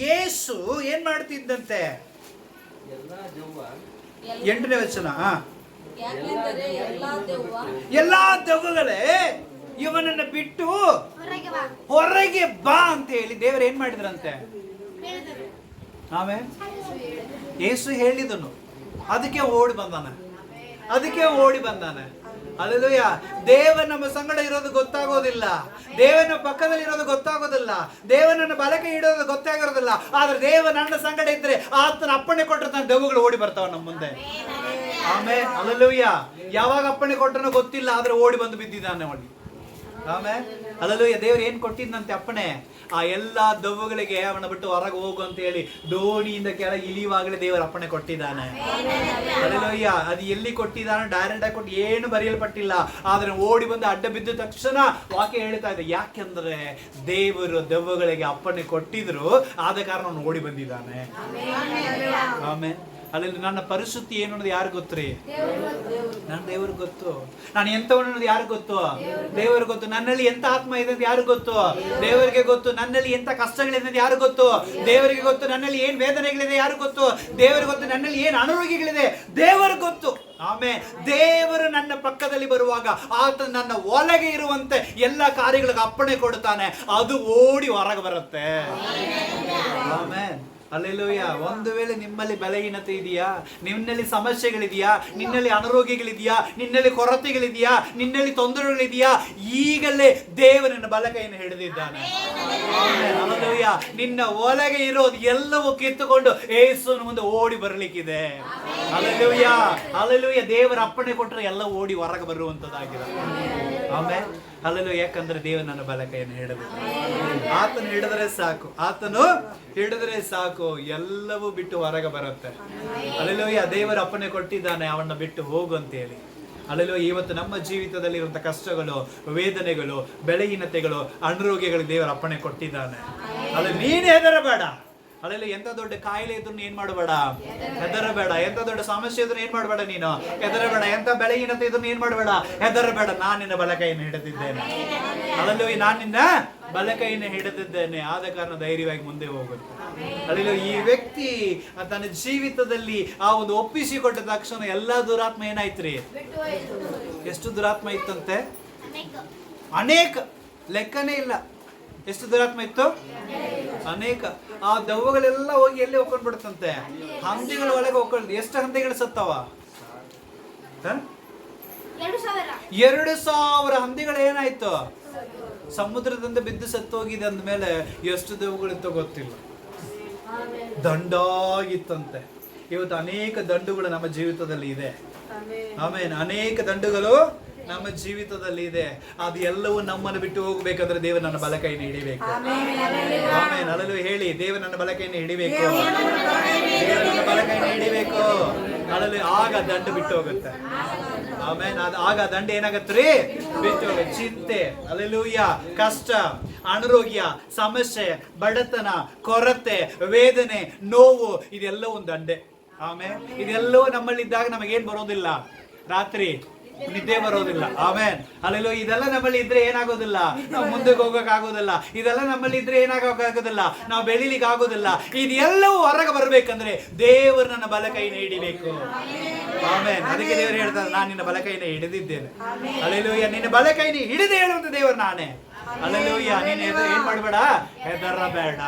ಯೇಸು ಏನ್ ಮಾಡ್ತಿದ್ದಂತೆ, 8ನೇ ವಚನ, ಎಲ್ಲಾ ದೆವ್ವಗಳೇ ಇವನನ್ನ ಬಿಟ್ಟು ಹೊರಗೆ ಬಾ ಅಂತ ಹೇಳಿ ದೇವರು ಏನ್ ಮಾಡಿದ್ರಂತೆ. ಆಮೇಲೆ ಯೇಸು ಹೇಳಿದನು, ಅದಕ್ಕೆ ಓಡಿ ಬಂದಾನೆ. ಅಲ್ಲೆಲೂಯ. ದೇವ ನಮ್ಮ ಸಂಗಡ ಇರೋದು ಗೊತ್ತಾಗೋದಿಲ್ಲ, ದೇವನ ಪಕ್ಕದಲ್ಲಿ ಇರೋದು ಗೊತ್ತಾಗೋದಿಲ್ಲ, ದೇವನನ್ನ ಬಲಕೆ ಇಡೋದು ಗೊತ್ತಾಗಿರೋದಿಲ್ಲ. ಆದ್ರೆ ದೇವ ನನ್ನ ಸಂಗಡ ಇದ್ರೆ ಆತನ ಅಪ್ಪಣೆ ಕೊಟ್ಟಿರ್ತಾನೆ, ದೆವ್ವಗಳು ಓಡಿ ಬರ್ತಾವ ನಮ್ಮ ಮುಂದೆ. ಆಮೇಲೆ ಅಲ್ಲೆಲೂಯ. ಯಾವಾಗ ಅಪ್ಪಣೆ ಕೊಟ್ಟನೋ ಗೊತ್ತಿಲ್ಲ, ಆದ್ರೆ ಓಡಿ ಬಂದು ಬಿದ್ದಿದ್ದಾನೆ ನೋಡಿ. ಆಮೇಲೆ ಅಲ್ಲೆಲೂಯ. ದೇವ್ರು ಏನ್ ಕೊಟ್ಟಿದ್ದಂತೆ ಅಪ್ಪಣೆ, ಆ ಎಲ್ಲಾ ದೆವ್ವಗಳಿಗೆ ಅವನ ಬಿಟ್ಟು ಹೊರಗೆ ಹೋಗು ಅಂತ ಹೇಳಿ ದೋಣಿಯಿಂದ ಕೆಳಗೆ ಇಳಿಯುವಾಗಲೇ ದೇವರ ಅಪ್ಪಣೆ ಕೊಟ್ಟಿದ್ದಾನೆ. ಅಲ್ಲೆಲೂಯ. ಅದು ಎಲ್ಲಿ ಕೊಟ್ಟಿದ್ದಾನೆ, ಡೈರೆಕ್ಟ್ ಆಗಿ ಕೊಟ್ಟು ಏನು ಬರೆಯಲ್ಪಟ್ಟಿಲ್ಲ. ಆದ್ರೆ ಓಡಿ ಬಂದು ಅಡ್ಡ ಬಿದ್ದ ತಕ್ಷಣ ವಾಕ್ಯ ಹೇಳ್ತಾ ಇದೆ, ಯಾಕೆಂದ್ರೆ ದೇವರು ದೆವ್ವಗಳಿಗೆ ಅಪ್ಪಣೆ ಕೊಟ್ಟಿದ್ರು, ಆದ ಕಾರಣ ಅವನು ಓಡಿ ಬಂದಿದ್ದಾನೆ. ಆಮೇಲೆ ಅಲ್ಲಿ ನನ್ನ ಪರಿಸ್ಥಿತಿ ಏನು ಅನ್ನೋದು ಯಾರು ಗೊತ್ತ್ರಿ? ನನ್ನ ದೇವ್ರಿಗೆ ಗೊತ್ತು. ನಾನು ಎಂತವನು ಅನ್ನೋದು ಯಾರು ಗೊತ್ತು? ದೇವರಿಗೆ ಗೊತ್ತು. ನನ್ನಲ್ಲಿ ಎಂತ ಆತ್ಮ ಇದೆ ಅಂತ ಯಾರು ಗೊತ್ತು? ದೇವರಿಗೆ ಗೊತ್ತು. ನನ್ನಲ್ಲಿ ಎಂತ ಕಷ್ಟಗಳಿದೆ ಅಂತ ಯಾರು ಗೊತ್ತು? ದೇವರಿಗೆ ಗೊತ್ತು. ನನ್ನಲ್ಲಿ ಏನ್ ವೇದನೆಗಳಿದೆ ಯಾರು ಗೊತ್ತು? ದೇವರಿಗೆ ಗೊತ್ತು. ನನ್ನಲ್ಲಿ ಏನ್ ಅನಾರೋಗ್ಯಗಳಿದೆ ದೇವರಿಗೆ ಗೊತ್ತು. ಆಮೇಲೆ ದೇವರು ನನ್ನ ಪಕ್ಕದಲ್ಲಿ ಬರುವಾಗ ಆತ ನನ್ನ ಒಳಗೆ ಇರುವಂತೆ ಎಲ್ಲ ಕಾರ್ಯಗಳಿಗೆ ಅಪ್ಪಣೆ ಕೊಡುತ್ತಾನೆ, ಅದು ಓಡಿ ಹೊರಗೆ ಬರುತ್ತೆ. ಆಮೇಲೆ ಅಲ್ಲೆಲೂಯ. ಒಂದು ವೇಳೆ ನಿಮ್ಮಲ್ಲಿ ಬಲಹೀನತೆ ಇದೆಯಾ, ನಿನ್ನಲ್ಲಿ ಸಮಸ್ಯೆಗಳಿದೆಯಾ, ನಿನ್ನಲ್ಲಿ ಅನಾರೋಗ್ಯಗಳಿದೆಯಾ, ನಿನ್ನಲ್ಲಿ ಕೊರತೆಗಳಿದೆಯಾ, ನಿನ್ನಲ್ಲಿ ತೊಂದರೆಗಳಿದೆಯಾ, ಈಗಲೇ ದೇವರನ್ನ ಬಲಕೈಯನ್ನು ಹಿಡಿದಿದ್ದಾನೆ. ಅಲ್ಲೆಲೂಯ. ನಿನ್ನ ಒಳಗೆ ಇರೋದು ಎಲ್ಲವೂ ಕಿತ್ತುಕೊಂಡು ಯೇಸುವಿನ ಮುಂದೆ ಓಡಿ ಬರ್ಲಿಕ್ಕಿದೆ. ಅಲ್ಲೆಲೂಯ. ಅಲ್ಲೆಲೂಯ. ದೇವರ ಅಪ್ಪಣೆ ಕೊಟ್ಟರೆ ಎಲ್ಲ ಓಡಿ ಹೊರಗೆ ಬರುವಂತದ್ದಾಗಿದೆ. ಆಮೇಲೆ ಅಲ್ಲೆಲೂಯ. ಯಾಕಂದ್ರೆ ದೇವರು ನನ್ನ ಬಲಕೈಯನ್ನು ಹಿಡಿದಿದ್ದಾನೆ. ಆತನು ಹಿಡಿದ್ರೆ ಸಾಕು, ಎಲ್ಲವೂ ಬಿಟ್ಟು ಹೊರಗೆ ಬರುತ್ತೆ. ಅಲ್ಲೆಲೂಯ. ದೇವರ ಅಪ್ಪಣೆ ಕೊಟ್ಟಿದ್ದಾನೆ ಅವನ್ನ ಬಿಟ್ಟು ಹೋಗು ಅಂತ ಹೇಳಿ. ಅಲ್ಲೆಲೂಯ. ಇವತ್ತು ನಮ್ಮ ಜೀವಿತದಲ್ಲಿ ಇರುವಂತಹ ಕಷ್ಟಗಳು, ವೇದನೆಗಳು, ಬಲಹೀನತೆಗಳು, ಅನಾರೋಗ್ಯಗಳು ದೇವರ ಅಪ್ಪಣೆ ಕೊಟ್ಟಿದ್ದಾನೆ. ಅಲ್ಲಿ ನೀನು ಹೆದರಬೇಡ. ಅಲ್ಲೆಲ್ಲ ಎಂತ ದೊಡ್ಡ ಕಾಯಿಲೆ ಇದ್ರು ಏನ್ ಮಾಡಬೇಡ, ಹೆದರಬೇಡ. ಎಂತ ದೊಡ್ಡ ಸಮಸ್ಯೆ ಇದ್ರು ಏನ್ ಮಾಡಬೇಡ, ನೀನು ಹೆದರಬೇಡ. ಎಂತ ಬಲಹೀನತೆ ಇದ್ರು ಏನ್ ಮಾಡಬೇಡ, ಹೆದರಬೇಡ. ನಾನು ನಿನ್ನ ಬಲಕೈಯನ್ನು ಹಿಡಿದಿದ್ದೇನೆ. ಅಲ್ಲೆಲ್ಲೂಯ. ನಾನು ನಿನ್ನ ಬಲಕೈಯನ್ನು ಹಿಡಿದಿದ್ದೇನೆ, ಆದ ಕಾರಣ ಧೈರ್ಯವಾಗಿ ಮುಂದೆ ಹೋಗುತ್ತೆ. ಅಲ್ಲೆಲ್ಲೂ ಈ ವ್ಯಕ್ತಿ ತನ್ನ ಜೀವಿತದಲ್ಲಿ ಆ ಒಂದು ಒಪ್ಪಿಸಿಕೊಟ್ಟ ತಕ್ಷಣ ಎಲ್ಲಾ ದುರಾತ್ಮ ಏನಾಯ್ತ್ರಿ? ಎಷ್ಟು ದುರಾತ್ಮ ಇತ್ತಂತೆ? ಅನೇಕ, ಲೆಕ್ಕನೇ ಇಲ್ಲ. ಎಷ್ಟು ದುರಾತ್ಮ ಇತ್ತು? ಅನೇಕ. ಆ ದೆವ್ವಗಳೆಲ್ಲ ಹೋಗಿ ಎಲ್ಲಿ ಹೋಗ್ಕೊಂಡ್ ಬಿಡುತ್ತಂತೆ? ಹಂದಿಗಳ ಒಳಗೆ ಹೋಗ್ಕೊಂಡು. ಎಷ್ಟು ಹಂದಿಗಳು ಸತ್ತವ? 2,000 ಹಂದಿಗಳು ಏನಾಯ್ತು? ಸಮುದ್ರದಿಂದ ಬಿದ್ದು ಸತ್ತೋಗಿದೆ. ಅಂದ್ಮೇಲೆ ಎಷ್ಟು ದೆವ್ವಗಳಿತ್ತೋ ಗೊತ್ತಿಲ್ಲ. ದಂಡಾಗಿತ್ತಂತೆ. ಇವತ್ತು ಅನೇಕ ದಂಡುಗಳು ನಮ್ಮ ಜೀವಿತದಲ್ಲಿ ಇದೆ. ಆಮೇಲೆ ಅನೇಕ ದಂಡುಗಳು ನಮ್ಮ ಜೀವಿತದಲ್ಲಿ ಇದೆ. ಅದು ಎಲ್ಲವೂ ನಮ್ಮನ್ನು ಬಿಟ್ಟು ಹೋಗ್ಬೇಕಾದ್ರೆ ದೇವರು ನನ್ನ ಬಲಕೈಯನ್ನು ಹಿಡಿಬೇಕು. ಆಮೇಲೆ ಅಲ್ಲೂ ಹೇಳಿ, ದೇವರು ನನ್ನ ಬಲಕೈಯನ್ನು ಹಿಡಿಬೇಕು, ದೇವರು ನನ್ನ ಬಲಕೈಯನ್ನು ಹಿಡಿಬೇಕು. ಅಲ್ಲೂ ಆಗ ದಂಡು ಬಿಟ್ಟು ಹೋಗುತ್ತೆ. ಆಮೇಲೆ ಆಗ ದಂಡ ಏನಾಗತ್ರಿ? ಬಿಟ್ಟು ಹೋಗುತ್ತೆ. ಚಿಂತೆ, ಅಲ್ಲೆಲೂಯ, ಕಷ್ಟ, ಅನಾರೋಗ್ಯ, ಸಮಸ್ಯೆ, ಬಡತನ, ಕೊರತೆ, ವೇದನೆ, ನೋವು, ಇದೆಲ್ಲ ಒಂದು ದಂಡೆ. ಆಮೇಲೆ ಇದೆಲ್ಲವೂ ನಮ್ಮಲ್ಲಿದ್ದಾಗ ನಮಗೇನ್ ಬರೋದಿಲ್ಲ? ರಾತ್ರಿ ನಿದ್ದೆ ಬರೋದಿಲ್ಲ. ಆಮೇನ್. ಅಲ್ಲೆಲ್ಲೋ ಇದೆಲ್ಲ ನಮ್ಮಲ್ಲಿ ಇದ್ರೆ ಏನಾಗೋದಿಲ್ಲ, ನಾವು ಮುಂದಕ್ಕೆ ಹೋಗಕ್ ಆಗೋದಿಲ್ಲ. ಇದೆಲ್ಲ ನಮ್ಮಲ್ಲಿ ಇದ್ರೆ ಏನಾಗೋದಿಲ್ಲ, ನಾವು ಬೆಳಿಲಿಕ್ಕೆ ಆಗೋದಿಲ್ಲ. ಇದೆಲ್ಲವೂ ಹೊರಗೆ ಬರ್ಬೇಕಂದ್ರೆ ದೇವರು ನನ್ನ ಬಲಕೈನ ಹಿಡಿಬೇಕು. ಆಮೇನ್. ಅದಕ್ಕೆ ದೇವರು ಹೇಳ್ತಾರೆ, ನಾನು ನಿನ್ನ ಬಲಕೈನ ಹಿಡಿದಿದ್ದೇನೆ. ಅಲ್ಲೆಲ್ಲೂಯ್ಯ, ನಿನ್ನ ಬಲಕೈನ ಹಿಡಿದು ಹೇಳುವಂತ ದೇವರು ನಾನೇ. ಅಲ್ಲೆಲ್ಲೂಯ್ಯ, ನೀನು ಏನ್ ಮಾಡಬೇಡ, ಹೆದರಬೇಡ.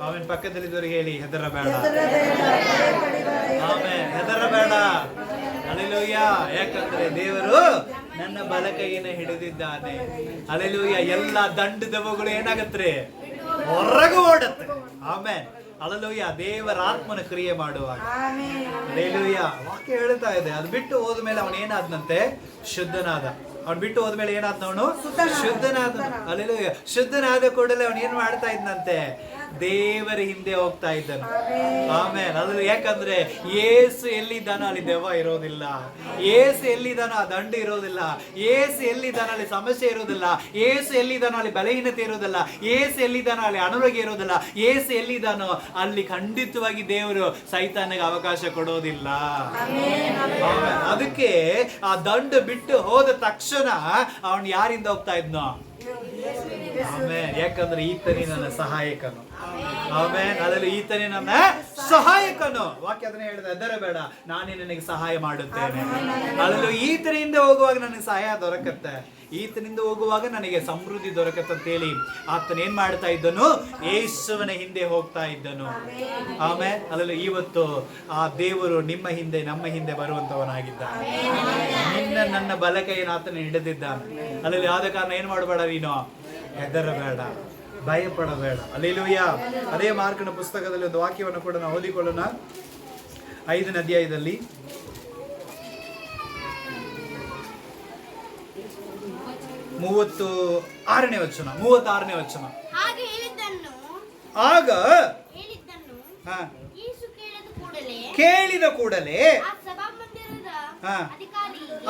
ಆಮೇನ್. ಪಕ್ಕದಲ್ಲಿದ್ದವ್ರಿಗೆ ಹೇಳಿ, ಹೆದರಬೇಡ. ಆಮೇನ್, ಹೆದರಬೇಡ. ಅಲ್ಲೆಲ್ಲೂಯ್ಯ, ಯಾಕಂದ್ರೆ ದೇವರು ನನ್ನ ಬಲಕೈನ ಹಿಡಿದಿದ್ದಾನೆ. ಅಲ್ಲೆಲ್ಲೂಯ್ಯ, ಎಲ್ಲ ದಂಡ ದೆವ್ವಗಳು ಏನಾಗತ್ರೆ, ಹೊರಗೆ ಓಡತ್ತೆ. ಆಮೇನ್. ಅಲ್ಲೆಲ್ಲೂಯ್ಯ, ದೇವರ ಆತ್ಮನ ಕ್ರಿಯೆ ಮಾಡುವಾಗ. ಅಲ್ಲೆಲ್ಲೂಯ್ಯ, ವಾಕ್ಯ ಹೇಳ್ತಾ ಇದೆ, ಅದು ಬಿಟ್ಟು ಹೋದ್ಮೇಲೆ ಅವನು ಏನಾದ್ನಂತೆ, ಶುದ್ಧನಾದ. ಅವ್ನು ಬಿಟ್ಟು ಹೋದ್ಮೇಲೆ ಏನಾದ್ನ, ಅವನು ಶುದ್ಧನಾದ. ಅಲ್ಲೆಲ್ಲೂಯ್ಯ, ಶುದ್ಧನಾದ ಕೂಡಲೇ ಅವನು ಏನ್ ಮಾಡ್ತಾ ಇದ್ನಂತೆ, ದೇವರ ಹಿಂದೆ ಹೋಗ್ತಾ ಇದ್ದನು. ಆಮೇಲೆ ಅದ್ರಲ್ಲಿ ಯಾಕಂದ್ರೆ ಏಸು ಎಲ್ಲಿದ್ದಾನೋ ಅಲ್ಲಿ ದೆವ್ವ ಇರೋದಿಲ್ಲ. ಏಸು ಎಲ್ಲಿದ್ದಾನೋ ಆ ದಂಡ ಇರೋದಿಲ್ಲ. ಏಸು ಎಲ್ಲಿದ್ದಾನೋ ಅಲ್ಲಿ ಸಮಸ್ಯೆ ಇರೋದಿಲ್ಲ. ಏಸು ಎಲ್ಲಿದ್ದಾನೋ ಅಲ್ಲಿ ಬಲಹೀನತೆ ಇರೋದಿಲ್ಲ. ಏಸು ಎಲ್ಲಿದ್ದಾನೋ ಅಲ್ಲಿ ಅನಾರೋಗ್ಯ ಇರೋದಿಲ್ಲ. ಏಸು ಎಲ್ಲಿದ್ದಾನೋ ಅಲ್ಲಿ ಖಂಡಿತವಾಗಿ ದೇವರು ಸೈತಾನಿಗೆ ಅವಕಾಶ ಕೊಡೋದಿಲ್ಲ. ಅದಕ್ಕೆ ಆ ದಂಡ ಬಿಟ್ಟು ಹೋದ ತಕ್ಷಣ ಅವನು ಯಾರಿಂದ ಹೋಗ್ತಾ ಇದ್ನೋ, ಆಮೇನ್. ಯಾಕಂದ್ರೆ ಈತನೇ ನನ್ನ ಸಹಾಯಕನು. ಆಮೇನ್. ಅದರಲ್ಲಿ ಈತನೇ ನನ್ನ ಸಹಾಯಕನು. ವಾಕ್ಯ ಅದನ್ನ ಹೇಳಿದ, ಹೆದರಬೇಡ, ನಾನೇ ನಿನಗೆ ಸಹಾಯ ಮಾಡುತ್ತೇನೆ. ಅದರಲ್ಲೂ ಈತನಿಂದ ಹೋಗುವಾಗ ನನಗೆ ಸಹಾಯ ದೊರಕತ್ತೆ. ಈತನಿಂದ ಹೋಗುವಾಗ ನನಗೆ ಸಮೃದ್ಧಿ ದೊರಕತ್ತೆ ಅಂತೇಳಿ ಆತನ ಏನ್ ಮಾಡ್ತಾ ಇದ್ದನು, ಯೇಸುವಿನ ಹಿಂದೆ ಹೋಗ್ತಾ ಇದ್ದನು. ಆಮೇಲೆ ಅಲ್ಲೂ ಇವತ್ತು ಆ ದೇವರು ನಿಮ್ಮ ಹಿಂದೆ, ನಮ್ಮ ಹಿಂದೆ ಬರುವಂತವನಾಗಿದ್ದಾನೆ. ನಿನ್ನ ನನ್ನ ಬಲಕೈಯನ್ನು ಆತನ ಹಿಡಿದಿದ್ದಾನೆ. ಅಲ್ಲಲ್ಲಿ ಆದ ಕಾರಣ ಏನ್ ಮಾಡಬೇಡ, ನೀನು ಹೆದರಬೇಡ, ಭಯಪಡಬೇಡ. ಅಲ್ಲೆಲೂಯ್ಯ. ಅದೇ ಮಾರ್ಕನ ಪುಸ್ತಕದಲ್ಲಿ ಒಂದು ವಾಕ್ಯವನ್ನು ಕೂಡ ನಾವು ಓದಿಕೊಳ್ಳೋಣ. 5ನೇ ಅಧ್ಯಾಯದಲ್ಲಿ 36ನೇ ವಚನ. ಆಗ ಕೇಳಿದ ಕೂಡಲೇ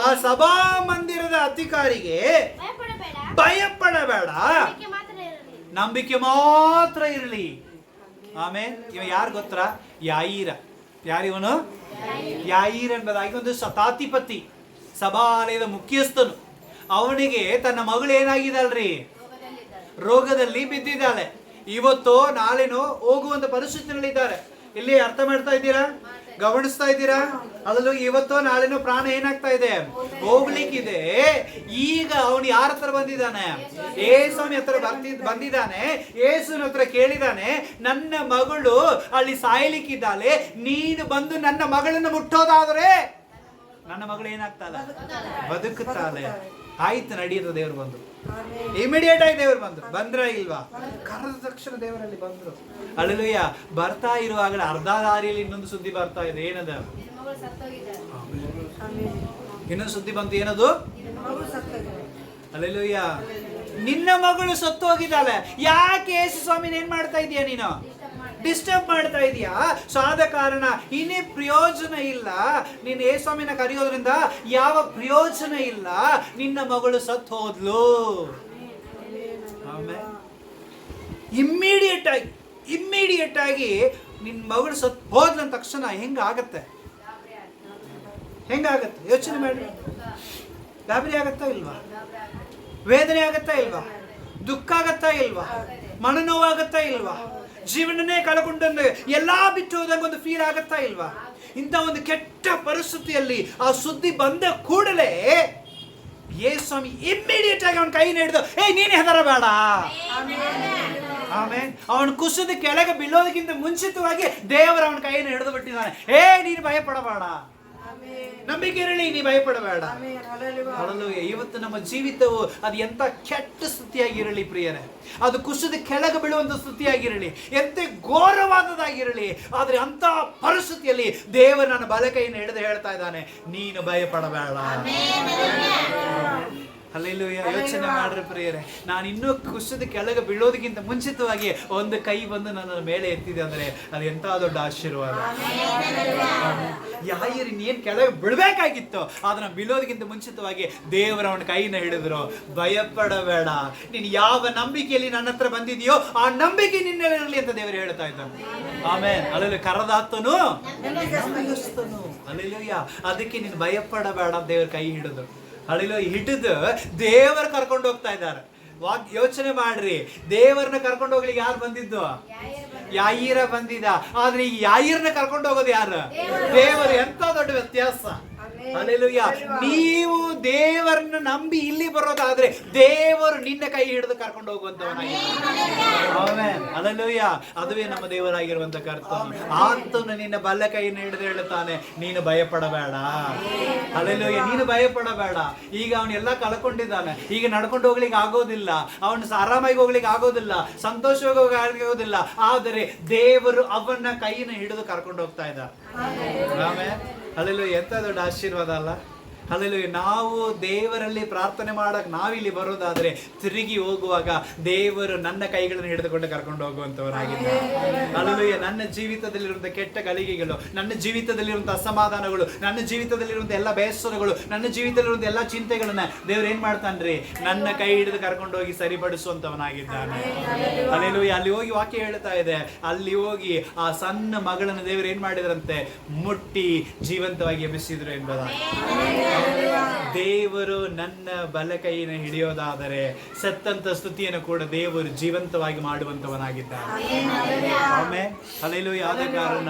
ಆ ಸಭಾ ಮಂದಿರದ ಅಧಿಕಾರಿಗೆ ಭಯಪಡಬೇಡ, ನಂಬಿಕೆ ಮಾತ್ರ ಇರಲಿ. ಆಮೇಲೆ ಇವ ಯಾರು ಗೊತ್ತಾ, ಯಾಯೀರ. ಯಾರಿವನು? ಯಾಯೀರ ಎಂಬುದಾಗಿ ಒಂದು ಶತಾಧಿಪತಿ, ಸಭಾಲಯದ ಮುಖ್ಯಸ್ಥನು. ಅವನಿಗೆ ತನ್ನ ಮಗಳು ಏನಾಗಿದ್ದಾಳ್ರಿ, ರೋಗದಲ್ಲಿ ಬಿದ್ದಿದ್ದಾಳೆ. ಇವತ್ತು ನಾಳೆನೋ ಹೋಗುವಂತ ಪರಿಸ್ಥಿತಿನಲ್ಲಿದ್ದಾರೆ. ಇಲ್ಲಿ ಅರ್ಥ ಮಾಡ್ತಾ ಇದ್ದೀರಾ, ಗಮನಿಸ್ತಾ ಇದ್ದೀರಾ? ಅದರಲ್ಲೂ ಇವತ್ತೋ ನಾಳೆನೋ ಪ್ರಾಣ ಏನಾಗ್ತಾ ಇದೆ, ಹೋಗ್ಲಿಕ್ಕಿದೆ. ಈಗ ಅವನು ಯಾರ ಹತ್ರ ಬಂದಿದ್ದಾನೆ, ಯೇಸುವಿನ ಹತ್ರ ಬಂದಿದ್ದಾನೆ. ಯೇಸುವಿನ ಹತ್ರ ಕೇಳಿದಾನೆ, ನನ್ನ ಮಗಳು ಅಲ್ಲಿ ಸಾಯ್ಲಿಕ್ಕಿದ್ದಾಳೆ, ನೀನು ಬಂದು ನನ್ನ ಮಗಳನ್ನು ಮುಟ್ಟೋದಾದ್ರೆ ನನ್ನ ಮಗಳು ಏನಾಗ್ತಾಳೆ, ಬದುಕುತ್ತಾಳೆ. ಆಯ್ತು, ನಡೆಯುತ್ತ ದೇವರು ಬಂದ್ರು. ಇಮಿಡಿಯೇಟ್ ಆಗಿ ದೇವರು ಬಂದ್ರ ಇಲ್ವಾ? ಕರೆದ ತಕ್ಷಣ ದೇವರಲ್ಲಿ ಬಂದ್ರು. ಅಲ್ಲೆಲೂಯ್ಯ. ಬರ್ತಾ ಇರುವಾಗಲೇ ಅರ್ಧ ದಾರಿಯಲ್ಲಿ ಇನ್ನೊಂದು ಸುದ್ದಿ ಬರ್ತಾ ಇದೆ. ಏನದ? ಇನ್ನೊಂದು ಸುದ್ದಿ ಬಂತು. ಏನದು? ಅಲ್ಲೆಲೂಯ್ಯ, ನಿನ್ನ ಮಗಳು ಸತ್ತು ಹೋಗಿದ್ದಾಳೆ. ಯಾಕೆ ಯೇಸು ಸ್ವಾಮಿನ ಏನ್ ಮಾಡ್ತಾ ಇದೀಯ ನೀನು, ಡಿಸ್ಟರ್ಬ್ ಮಾಡ್ತಾ ಇದೀಯಾ? ಸೊ ಆದ ಕಾರಣ ಇನ್ನೇ ಪ್ರಯೋಜನ ಇಲ್ಲ. ನೀನು ಯೇಸು ಸ್ವಾಮಿನ ಕರೆಯೋದ್ರಿಂದ ಯಾವ ಪ್ರಯೋಜನ ಇಲ್ಲ. ನಿನ್ನ ಮಗಳು ಸತ್ತು ಹೋದ್ಲು. ಆಮೇಲೆ ಇಮ್ಮಿಡಿಯೇಟ್ ಆಗಿ ನಿನ್ನ ಮಗಳು ಸತ್ತು ಹೋದ್ಲ ತಕ್ಷಣ ಹೆಂಗಾಗತ್ತೆ? ಯೋಚನೆ ಮಾಡಿ. ಗಾಬರಿ ಆಗತ್ತಾ ಇಲ್ವಾ? ವೇದನೆ ಆಗತ್ತಾ ಇಲ್ವಾ? ದುಃಖ ಆಗತ್ತಾ ಇಲ್ವಾ? ಮನನೋವಾಗತ್ತಾ ಇಲ್ವಾ? ಜೀವನನೇ ಕಳ್ಕೊಂಡಂಗೆ ಎಲ್ಲಾ ಬಿಟ್ಟು ಹೋದಂಗೆ ಒಂದು ಫೀಲ್ ಆಗತ್ತಾ ಇಲ್ವಾ? ಇಂಥ ಒಂದು ಕೆಟ್ಟ ಪರಿಸ್ಥಿತಿಯಲ್ಲಿ ಆ ಸುದ್ದಿ ಬಂದ ಕೂಡಲೇ ಯೇಸು ಸ್ವಾಮಿ ಇಮ್ಮಿಡಿಯೇಟ್ ಆಗಿ ಅವನ ಕೈನ ಹಿಡಿದು, ನೀನೇ ಹೆದರಬೇಡ. ಆಮೇಲೆ ಅವನು ಕುಸಿದ ಕೆಳಗೆ ಬೀಳೋದಕ್ಕಿಂತ ಮುಂಚಿತವಾಗಿ ದೇವರು ಅವನ ಕೈಯನ್ನು ಹಿಡಿದು ಬಿಟ್ಟಿದ್ದಾನೆ. ನೀನು ಭಯಪಡಬೇಡ, ನಂಬಿಕೆ ಇರಲಿ, ನೀ ಭಯಪಡಬೇಡ. ಇವತ್ತು ನಮ್ಮ ಜೀವಿತವು ಅದು ಎಂತ ಕೆಟ್ಟ ಸ್ಥಿತಿಯಾಗಿರಲಿ ಪ್ರಿಯರೇ, ಅದು ಕುಸಿದ ಕೆಳಗೆ ಬೀಳುವಂತ ಸ್ಥಿತಿಯಾಗಿರಲಿ, ಎಂತ ಘೋರವಾದದಾಗಿರಲಿ, ಆದ್ರೆ ಅಂತ ಪರಿಸ್ಥಿತಿಯಲ್ಲಿ ದೇವರು ನನ್ನ ಬಲಕೈಯನ್ನು ಹಿಡಿದು ಹೇಳ್ತಾ ಇದ್ದಾನೆ, ನೀನು ಭಯಪಡಬೇಡ. ಹಲ್ಲೆಲೂಯಾ. ಯೋಚನೆ ಮಾಡ್ರಿ ಪ್ರಿಯರೇ, ನಾನು ಇನ್ನೂ ಕುಸಿದ ಕೆಳಗೆ ಬೀಳೋದಕ್ಕಿಂತ ಮುಂಚಿತವಾಗಿ ಒಂದು ಕೈ ಬಂದು ನನ್ನ ಮೇಲೆ ಎತ್ತಿದೆ ಅಂದ್ರೆ ಅದು ಎಂತ ದೊಡ್ಡ ಆಶೀರ್ವಾದ. ಯಾಯಿರ್ ಇನ್ನೇನ್ ಕೆಳಗೆ ಬೀಳ್ಬೇಕಾಗಿತ್ತು, ಅದನ್ನ ಬೀಳೋದಕ್ಕಿಂತ ಮುಂಚಿತವಾಗಿ ದೇವರ ಅವನ ಕೈನ ಹಿಡಿದ್ರು. ಭಯಪಡಬೇಡ, ನೀನ್ ಯಾವ ನಂಬಿಕೆಯಲ್ಲಿ ನನ್ನ ಹತ್ರ ಬಂದಿದೆಯೋ ಆ ನಂಬಿಕೆ ನಿನ್ನಲ್ಲಿ ಅಂತ ದೇವರು ಹೇಳ್ತಾ ಇದ್ದಾನೆ. ಆಮೇಲೆ ಅಲ್ಲಲ್ಲಿ ಕರದಾತನು ಅಲ್ಲೆಲ್ಲೂಯ್ಯ. ಅದಕ್ಕೆ ನೀನು ಭಯಪಡಬೇಡ, ದೇವ್ರ ಕೈ ಹಿಡಿದು ಹಿಡಿದು ದೇವರು ಕರ್ಕೊಂಡು ಹೋಗ್ತಾ ಇದ್ದಾರೆ. ಯೋಚನೆ ಮಾಡ್ರಿ, ದೇವರನ್ನ ಕರ್ಕೊಂಡು ಹೋಗ್ಲಿಕ್ಕೆ ಯಾರು ಬಂದಿದ್ದು? ಯಾಯಿರ ಬಂದಿದ್ದ. ಆದ್ರೆ ಈ ಯಾಯಿರ್ನ ಕರ್ಕೊಂಡು ಹೋಗೋದು ಯಾರು? ದೇವರು. ಎಂತ ದೊಡ್ಡ ವ್ಯತ್ಯಾಸ. ಹಲ್ಲೆಲೂಯಾ. ನೀವು ದೇವರನ್ನ ನಂಬಿ ಇಲ್ಲಿ ಬರೋದಾದ್ರೆ ದೇವರು ನಿನ್ನ ಕೈ ಹಿಡಿದು ಕರ್ಕೊಂಡು ಹೋಗುವಂತವನಾಗಿದ್ದಾನೆ. ಹಲ್ಲೆಲೂಯಾ. ಅದುವೇ ನಮ್ಮ ದೇವರಾಗಿರುವಂತ ಕರ್ತನು. ಆತನು ನಿನ್ನ ಬಲ್ಲ ಕೈಯನ್ನು ಹಿಡಿದು ಹೇಳುತ್ತಾನೆ, ನೀನು ಭಯಪಡಬೇಡ. ಹಲ್ಲೆಲೂಯಾ. ನೀನು ಭಯಪಡಬೇಡ. ಈಗ ಅವನೆಲ್ಲ ಕಳ್ಕೊಂಡಿದ್ದಾನೆ, ಈಗ ನಡ್ಕೊಂಡು ಹೋಗ್ಲಿಕ್ಕೆ ಆಗೋದಿಲ್ಲ, ಅವನು ಆರಾಮಾಗಿ ಹೋಗ್ಲಿಕ್ಕೆ ಆಗೋದಿಲ್ಲ, ಸಂತೋಷವಾಗಿ ಆಗೋದಿಲ್ಲ. ಆದರೆ ದೇವರು ಅವನ ಕೈಯನ್ನು ಹಿಡಿದು ಕರ್ಕೊಂಡು ಹೋಗ್ತಾ ಇದ್ದಾರೆ. ಆಮೇಲೆ ಹಲ್ಲೆಲೂಯಾ. ಎಂತ ದೊಡ್ಡ ಆಶೀರ್ವಾದ ಅಲ್ಲ. ಹಲ್ಲೆಲೂಯಾ. ನಾವು ದೇವರಲ್ಲಿ ಪ್ರಾರ್ಥನೆ ಮಾಡಕ್ ನಾವಿಲ್ಲಿ ಬರೋದಾದ್ರೆ ತಿರುಗಿ ಹೋಗುವಾಗ ದೇವರು ನನ್ನ ಕೈಗಳನ್ನು ಹಿಡಿದುಕೊಂಡು ಕರ್ಕೊಂಡು ಹೋಗುವಂತವರಾಗಿದ್ದಾರೆ. ಹಲ್ಲೆಲೂಯಾ. ನನ್ನ ಜೀವಿತದಲ್ಲಿರುವಂತಹ ಕೆಟ್ಟ ಗಳಿಗೆಗಳು, ನನ್ನ ಜೀವಿತದಲ್ಲಿರುವಂತಹ ಅಸಮಾಧಾನಗಳು, ನನ್ನ ಜೀವಿತದಲ್ಲಿರುವಂತಹ ಎಲ್ಲ ಬೇಸರಗಳು, ನನ್ನ ಜೀವಿತದಲ್ಲಿರುವಂತಹ ಎಲ್ಲ ಚಿಂತೆಗಳನ್ನ ದೇವ್ರು ಏನ್ ಮಾಡ್ತಾನ್ರಿ? ನನ್ನ ಕೈ ಹಿಡಿದು ಕರ್ಕೊಂಡು ಹೋಗಿ ಸರಿಪಡಿಸುವಂತವನಾಗಿದ್ದಾನೆ. ಹಲ್ಲೆಲೂಯಾ. ಅಲ್ಲಿ ಹೋಗಿ ವಾಕ್ಯ ಹೇಳ್ತಾ ಇದೆ, ಅಲ್ಲಿ ಹೋಗಿ ಆ ಸಣ್ಣ ಮಗಳನ್ನು ದೇವರು ಏನ್ ಮಾಡಿದ್ರಂತೆ? ಮುಟ್ಟಿ ಜೀವಂತವಾಗಿ ಎಬ್ಬಿಸಿದ್ರು ಎಂಬುದಾಗಿ. ದೇವರು ನನ್ನ ಬಲ ಕೈಯನ್ನು ಹಿಡಿಯೋದಾದರೆ ಸತ್ತಂತ ಸ್ತುತಿಯನ್ನು ಕೂಡ ದೇವರು ಜೀವಂತವಾಗಿ ಮಾಡುವಂತವನಾಗಿದ್ದಾನೆ. ಆಮೇಲೆ ಹಲ್ಲೆಲೂಯಾ. ಆದ ಕಾರಣ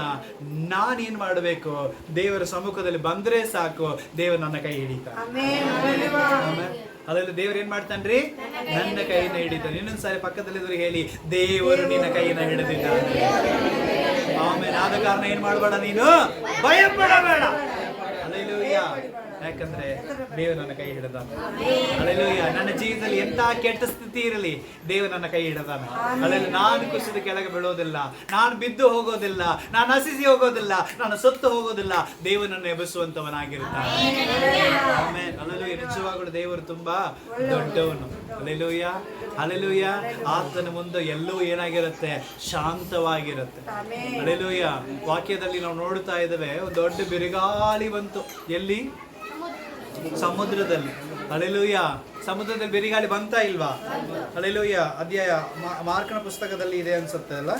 ನಾನೇನ್ ಮಾಡಬೇಕು? ದೇವರ ಸಮ್ಮುಖದಲ್ಲಿ ಬಂದ್ರೆ ಸಾಕು, ದೇವರು ನನ್ನ ಕೈ ಹಿಡಿತಾನೆ. ಅದರಲ್ಲಿ ದೇವರು ಏನ್ ಮಾಡ್ತಾನ್ರಿ? ನನ್ನ ಕೈಯನ್ನು ಹಿಡಿತಾನೆ. ಇನ್ನೊಂದ್ಸಾರಿ ಪಕ್ಕದಲ್ಲಿ ಹೇಳಿ, ದೇವರು ನಿನ್ನ ಕೈಯನ್ನು ಹಿಡಿದಿದ್ದಾನೆ. ಆಮೇಲೆ ಆದ ಕಾರಣ ಏನ್ ಮಾಡಬೇಡ, ನೀನು ಭಯಪಡಬೇಡ. ಹಲ್ಲೆಲೂಯಾ. ಯಾಕಂದ್ರೆ ದೇವರು ನನ್ನ ಕೈ ಹಿಡಿದಾನೆ. ಹಲ್ಲೆಲೂಯಾ. ನನ್ನ ಜೀವಿತದಲ್ಲಿ ಎಂತ ಕೆಟ್ಟ ಸ್ಥಿತಿ ಇರಲಿ, ದೇವರು ನನ್ನ ಕೈ ಹಿಡಿದಾನೆ. ಅಲ್ಲಲ್ಲಿ ನಾನು ಕುಸಿದ ಕೆಳಗೆ ಬೀಳೋದಿಲ್ಲ, ನಾನು ಬಿದ್ದು ಹೋಗೋದಿಲ್ಲ, ನಾನು ಹಸಿಸಿ ಹೋಗೋದಿಲ್ಲ, ನಾನು ಸತ್ತು ಹೋಗೋದಿಲ್ಲ. ದೇವರು ನನ್ನ ಎಬ್ಬಿಸುವಂತವನಾಗಿರ್ತಾನೆ. ಆಮೇಲೆ ಹಲ್ಲೆಲೂಯಾ. ನಿಜವಾಗಲೂ ದೇವರು ತುಂಬಾ ದೊಡ್ಡವನು. ಹಲ್ಲೆಲೂಯಾ. ಹಲ್ಲೆಲೂಯಾ. ಆತನ ಮುಂದೆ ಎಲ್ಲವೂ ಏನಾಗಿರುತ್ತೆ? ಶಾಂತವಾಗಿರುತ್ತೆ. ಹಲ್ಲೆಲೂಯಾ. ವಾಕ್ಯದಲ್ಲಿ ನಾವು ನೋಡ್ತಾ ಇದ್ದೇವೆ, ಒಂದು ದೊಡ್ಡ ಬಿರುಗಾಳಿ ಬಂತು. ಎಲ್ಲಿ? ಸಮುದ್ರದಲ್ಲಿ. ಹಲ್ಲೆಲೂಯಾ. ಸಮುದ್ರದಲ್ಲಿ ಬಿರುಗಾಳಿ ಬಂತಾ ಇಲ್ವಾ? ಹಲ್ಲೆಲೂಯಾ. ಅಧ್ಯಾಯ ಮಾರ್ಕನ ಪುಸ್ತಕದಲ್ಲಿ ಇದೆ ಅನ್ಸುತ್ತೆ ಅಲ್ಲ?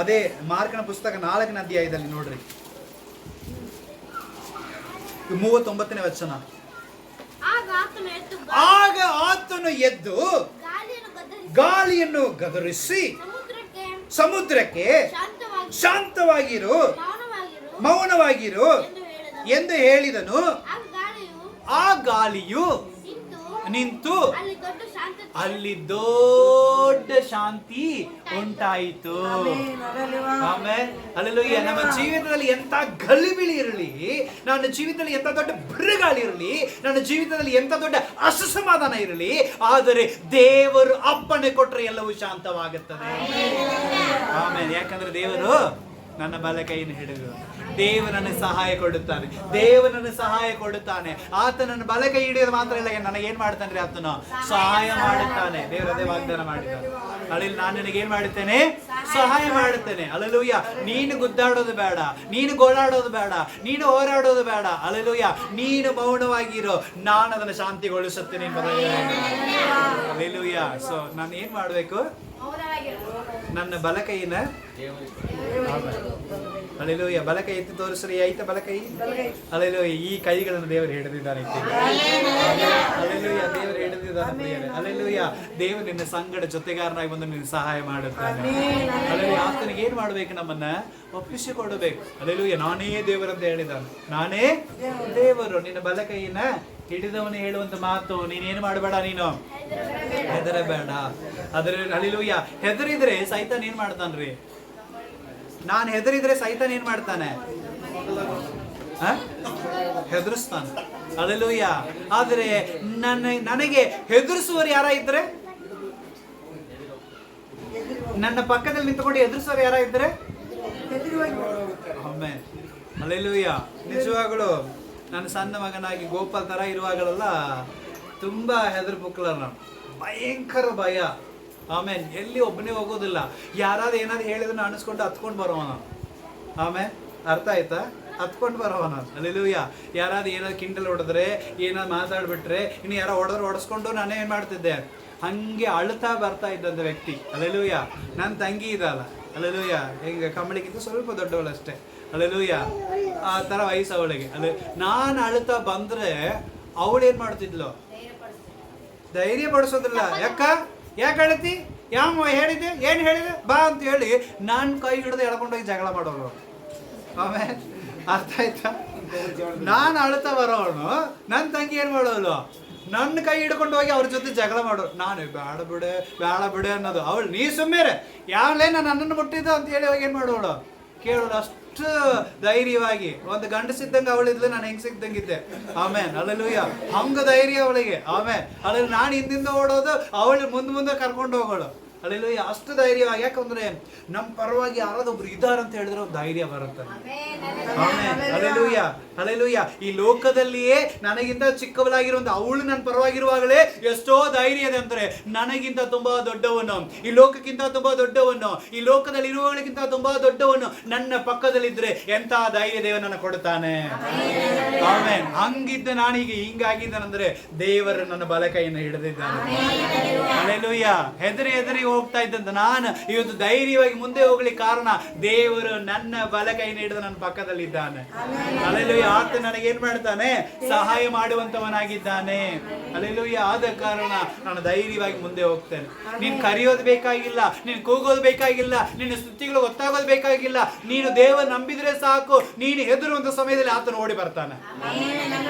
ಅದೇ ಮಾರ್ಕನ ಪುಸ್ತಕ 4ನೇ ಅಧ್ಯಾಯದಲ್ಲಿ ನೋಡ್ರಿ, 39ನೇ ವಚನ. ಆಗ ಆತನು ಎದ್ದು ಗಾಳಿಯನ್ನು ಗದರಿಸಿ ಸಮುದ್ರಕ್ಕೆ ಶಾಂತವಾಗಿರು, ಮೌನವಾಗಿರು ಎಂದು ಹೇಳಿದನು. ಆ ಗಾಳಿಯು ನಿಂತು ಅಲ್ಲಿ ದೊಡ್ಡ ಶಾಂತಿ ಉಂಟಾಯಿತು. ಆಮೇಲೆ ಹಲ್ಲೆಲೂಯಾ. ನಮ್ಮ ಜೀವಿತದಲ್ಲಿ ಎಂತ ಗಲಿಬಿಲಿ ಇರಲಿ, ನನ್ನ ಜೀವಿತದಲ್ಲಿ ಎಂತ ದೊಡ್ಡ ಬಿರುಗಾಳಿ ಇರಲಿ, ನನ್ನ ಜೀವಿತದಲ್ಲಿ ಎಂತ ದೊಡ್ಡ ಅಸಮಾಧಾನ ಇರಲಿ, ಆದರೆ ದೇವರು ಅಪ್ಪಣೆ ಕೊಟ್ಟರೆ ಎಲ್ಲವೂ ಶಾಂತವಾಗುತ್ತದೆ. ಆಮೇಲೆ ಯಾಕಂದ್ರೆ ದೇವರು ನನ್ನ ಬಲ ಕೈಯನ್ನು ಹಿಡಿದು ದೇವರು ನನಗೆ ಸಹಾಯ ಕೊಡುತ್ತಾನೆ. ದೇವರು ನನಗೆ ಸಹಾಯ ಕೊಡುತ್ತಾನೆ. ಆತ ನನ್ನ ಬಲ ಕೈ ಹಿಡಿಯೋದು ಮಾತ್ರ ಇಲ್ಲ, ನನಗೇನ್ ಮಾಡ್ತಾನೆ? ಆತನು ಸಹಾಯ ಮಾಡುತ್ತಾನೆ. ದೇವರು ಅದೇ ವಾಗ್ದಾನ ಮಾಡಿದ್ದಾನೆ. ಅಲ್ಲಿ ನಾನು ನಿನಗೆ ಏನ್ ಮಾಡುತ್ತೇನೆ? ಸಹಾಯ ಮಾಡುತ್ತೇನೆ. ಹಲ್ಲೆಲೂಯಾ. ನೀನು ಗುದ್ದಾಡೋದು ಬೇಡ, ನೀನು ಗೋಳಾಡೋದು ಬೇಡ, ನೀನು ಹೋರಾಡೋದು ಬೇಡ. ಹಲ್ಲೆಲೂಯಾ. ನೀನು ಮೌನವಾಗಿರೋ, ನಾನು ಅದನ್ನು ಶಾಂತಿಗೊಳಿಸುತ್ತೇನೆ. ಹಲ್ಲೆಲೂಯಾ. ಸೊ ನಾನು ಏನ್ ಮಾಡ್ಬೇಕು? ನನ್ನ ಬಲ ಕೈನ ಹಲ್ಲೆಲೂಯಾ. ಬಲ ಕೈ ಎತ್ತಿ ತೋರಿಸ್ರಿ. ಆಯ್ತಾ ಬಲ ಕೈ? ಹಲ್ಲೆಲೂಯಾ. ಈ ಕೈಗಳನ್ನು ದೇವರು ಹಿಡಿದಿದ್ದಾನೆ. ಹಲ್ಲೆಲೂಯಾ. ದೇವರು ಹಿಡಿದಿದ್ದಾನೆ. ಹಲ್ಲೆಲೂಯಾ. ದೇವರು ನಿನ್ನ ಸಂಗಡ ಜೊತೆಗಾರನಾಗಿ ಬಂದು ನಿನ್ನ ಸಹಾಯ ಮಾಡುತ್ತಾನೆ. ಹಲ್ಲೆಲೂಯಾ. ಆತನಿಗೆ ಏನ್ ಮಾಡ್ಬೇಕು? ನಮ್ಮನ್ನ ಒಪ್ಪಿಸಿಕೊಡಬೇಕು. ಹಲ್ಲೆಲೂಯಾ. ನಾನೇ ದೇವರು ಅಂತ ಹೇಳಿದ್ದಾನೆ. ನಾನೇ ದೇವರು. ನಿನ್ನ ಬಲ ಕೈಯನ್ನ ಹಿಡಿದವನು ಹೇಳುವಂತ ಮಾತು, ನೀನೇನು ಮಾಡಬೇಡ, ನೀನು ಹೆದರಬೇಡ. ಅದ್ರ ಹಲ್ಲೆಲೂಯಾ. ಹೆದರಿದ್ರೆ ಸೈತಾನ್ ಏನ್ ಮಾಡ್ತಾನ್ರಿ? ನಾನು ಹೆದರಿದ್ರೆ ಸೈತಾನ್ ಏನ್ ಮಾಡ್ತಾನೆ? ಹೆದರಿಸ್ತಾನೆ. ಹಲ್ಲೆಲೂಯಾ. ಆದ್ರೆ ನನಗೆ ಹೆದರಿಸುವವರು ಯಾರ ಇದ್ರೆ, ನನ್ನ ಪಕ್ಕದಲ್ಲಿ ನಿಂತುಕೊಂಡು ಎದುರಿಸೋರು ಯಾರ ಇದ್ರೆ, ಆಮೇಲೆ ಹಲ್ಲೆಲೂಯಾ. ನಿಜವಾಗ್ಲು ನನ್ನ ಸಣ್ಣ ಮಗನಾಗಿ ಗೋಪಾಲ್ ಥರ ಇರುವಾಗಲೆಲ್ಲ ತುಂಬ ಹೆದರ್ ಬುಕ್ಲ ನಾನು, ಭಯಂಕರ ಭಯ. ಆಮೇಲೆ ಎಲ್ಲಿ ಒಬ್ಬನೇ ಹೋಗೋದಿಲ್ಲ, ಯಾರಾದ್ರು ಏನಾದ್ರು ಹೇಳಿದ್ರು ಅನಿಸ್ಕೊಂಡು ಹತ್ಕೊಂಡು ಬರೋವ ನಾನು. ಆಮೇಲೆ ಅರ್ಥ ಆಯ್ತಾ? ಹತ್ಕೊಂಡು ಬರೋವ ನಾನು. ಅಲ್ಲೆಲ್ಲೂಯ್ಯ. ಯಾರಾದ್ರು ಏನಾದ್ರು ಕಿಂಡಲ್ ಹೊಡೆದ್ರೆ, ಏನಾದ್ರು ಮಾತಾಡ್ಬಿಟ್ರೆ, ಇನ್ನು ಯಾರೋ ಹೊಡೆಸ್ಕೊಂಡು ನಾನೇ ಏನು ಮಾಡ್ತಿದ್ದೆ, ಹಂಗೆ ಅಳ್ತಾ ಬರ್ತಾ ಇದ್ದಂಥ ವ್ಯಕ್ತಿ. ಅಲ್ಲೆಲ್ಲೂಯ್ಯ. ನನ್ನ ತಂಗಿ ಇದಲ್ಲ, ಅಲ್ಲೆಲ್ಲೂಯ್ಯ, ಹಿಂಗೆ ಕಮ್ಮಳಿಗಿಂತ ಸ್ವಲ್ಪ ದೊಡ್ಡವಳು ಅಷ್ಟೇ. ಅಲ್ಲೆಲ್ಲೂಯ್ಯ. ಆ ಥರ ವಯಸ್ಸು ಅವಳಿಗೆ. ನಾನು ಅಳ್ತಾ ಬಂದರೆ ಅವಳೇನು ಮಾಡ್ತಿದ್ಲು? ಧೈರ್ಯ ಪಡಿಸೋದಿಲ್ಲ. ಯಾಕೆ ಅಳತಿ? ಯಾವ ಹೇಳಿದೆ, ಏನು ಹೇಳಿದೆ, ಬಾ ಅಂತ ಹೇಳಿ ನಾನು ಕೈ ಹಿಡಿದು ಎಳ್ಕೊಂಡೋಗಿ ಜಗಳ ಮಾಡೋರು. ಆಮೇಲೆ ಅರ್ಥ ಆಯ್ತಾ? ನಾನು ಅಳ್ತಾ ಬರೋವನು, ನನ್ನ ತಂಗಿ ಏನು ಮಾಡೋಳು, ನನ್ನ ಕೈ ಹಿಡ್ಕೊಂಡು ಹೋಗಿ ಅವ್ರ ಜೊತೆ ಜಗಳ ಮಾಡೋರು. ನಾನು ಬೇಡ ಬಿಡೆ ಅನ್ನೋದು. ಅವಳು ನೀ ಸುಮ್ಮನೆ ಯಾವಲೇ ನಾನು ನನ್ನನ್ನು ಮುಟ್ಟಿದ್ದು ಅಂತ ಹೇಳಿ ಹೋಗಿ ಏನು ಮಾಡೋಳು ಕೇಳೋಳು. ಅಷ್ಟು ಧೈರ್ಯವಾಗಿ ಒಂದು ಗಂಡಸಿದ್ದಂಗೆ ಅವಳಿದ್ಲು, ನಾನು ಹೆಂಗಸಿದ್ದಂಗಿದ್ದೆ. ಆಮೇಲೆ ಅಲ್ಲೆಲ್ಲೂಯ್ಯ. ಹಂಗ ಧೈರ್ಯ ಅವಳಿಗೆ. ಆಮೇಲೆ ಅಲ್ಲಿ ನಾನು ಹಿಂದಿಂದ ಓಡೋದು, ಅವಳು ಮುಂದೆ ಕರ್ಕೊಂಡು ಹೋಗೋಳು. ಅಲ್ಲೆಲ್ಲೂಯ್ಯ. ಅಷ್ಟು ಧೈರ್ಯವಾಗಿ. ಯಾಕಂದ್ರೆ ನಮ್ಮ ಪರವಾಗಿ ಯಾರಾದೊಬ್ರು ಇದ್ದಾರೆ ಅಂತ ಹೇಳಿದ್ರೆ ಒಂದು ಧೈರ್ಯ ಬರುತ್ತೆ. ಆಮೇಲೆ ಅಲ್ಲೆಲ್ಲೂಯ್ಯ. ಅಲ್ಲೆಲ್ಲೂಯ್ಯ. ಈ ಲೋಕದಲ್ಲಿಯೇ ನನಗಿಂತ ಚಿಕ್ಕವಳಾಗಿರುವಂತ ಅವಳು ನನ್ನ ಪರವಾಗಿರುವಾಗಲೇ ಎಷ್ಟೋ ಧೈರ್ಯ ಇದೆ ಅಂದ್ರೆ, ನನಗಿಂತ ತುಂಬಾ ದೊಡ್ಡವನು, ಈ ಲೋಕಕ್ಕಿಂತ ತುಂಬಾ ದೊಡ್ಡವನು, ಈ ಲೋಕದಲ್ಲಿ ಇರುವವಳಿಗಿಂತ ತುಂಬಾ ದೊಡ್ಡವನು ನನ್ನ ಪಕ್ಕದಲ್ಲಿದ್ರೆ ಎಂತ ಧೈರ್ಯ ದೇವನನ್ನು ಕೊಡುತ್ತಾನೆ. ಆಮೇಲೆ ಹಂಗಿದ್ದ ನಾನೀಗ ಹಿಂಗಾಗಿದ್ದಾನಂದ್ರೆ ದೇವರು ನನ್ನ ಬಲಕೈಯನ್ನು ಹಿಡಿದಿದ್ದಾನೆ. ಅಲ್ಲೆಲ್ಲೂಯ್ಯ. ಹೆದರಿ ಹೋಗ್ತಾ ಇದ್ದಂತ ನಾನು ಇವತ್ತು ಧೈರ್ಯವಾಗಿ ಮುಂದೆ ಹೋಗ್ಲಿಕ್ಕೆ ಕಾರಣ ದೇವರು ನನ್ನ ಬಲಕೈಯನ್ನು ಹಿಡಿದು ನನ್ನ ಪಕ್ಕದಲ್ಲಿದ್ದಾನೆ. ಅಲ್ಲೆಲ್ಲೂಯ್ಯ. ಆತ ನನಗೇನ್ ಮಾಡ್ತಾನೆ? ಸಹಾಯ ಮಾಡುವಂತವನಾಗಿದ್ದಾನೆ. ಅಲ್ಲೆಲ್ಲೂಯ್ಯ. ಆದ ಕಾರಣ ನಾನು ಧೈರ್ಯವಾಗಿ ಮುಂದೆ ಹೋಗ್ತೇನೆ. ನೀನ್ ಕರೆಯೋದು ಬೇಕಾಗಿಲ್ಲ, ನೀನ್ ಕೂಗೋದು ಬೇಕಾಗಿಲ್ಲ, ನಿನ್ನ ಸ್ತುತಿಗಳು ಗೊತ್ತಾಗೋದು ಬೇಕಾಗಿಲ್ಲ. ನೀನು ದೇವರು ನಂಬಿದ್ರೆ ಸಾಕು, ನೀನು ಹೆದರುವಂತ ಸಮಯದಲ್ಲಿ ಆತನು ಓಡಿ ಬರ್ತಾನೆ.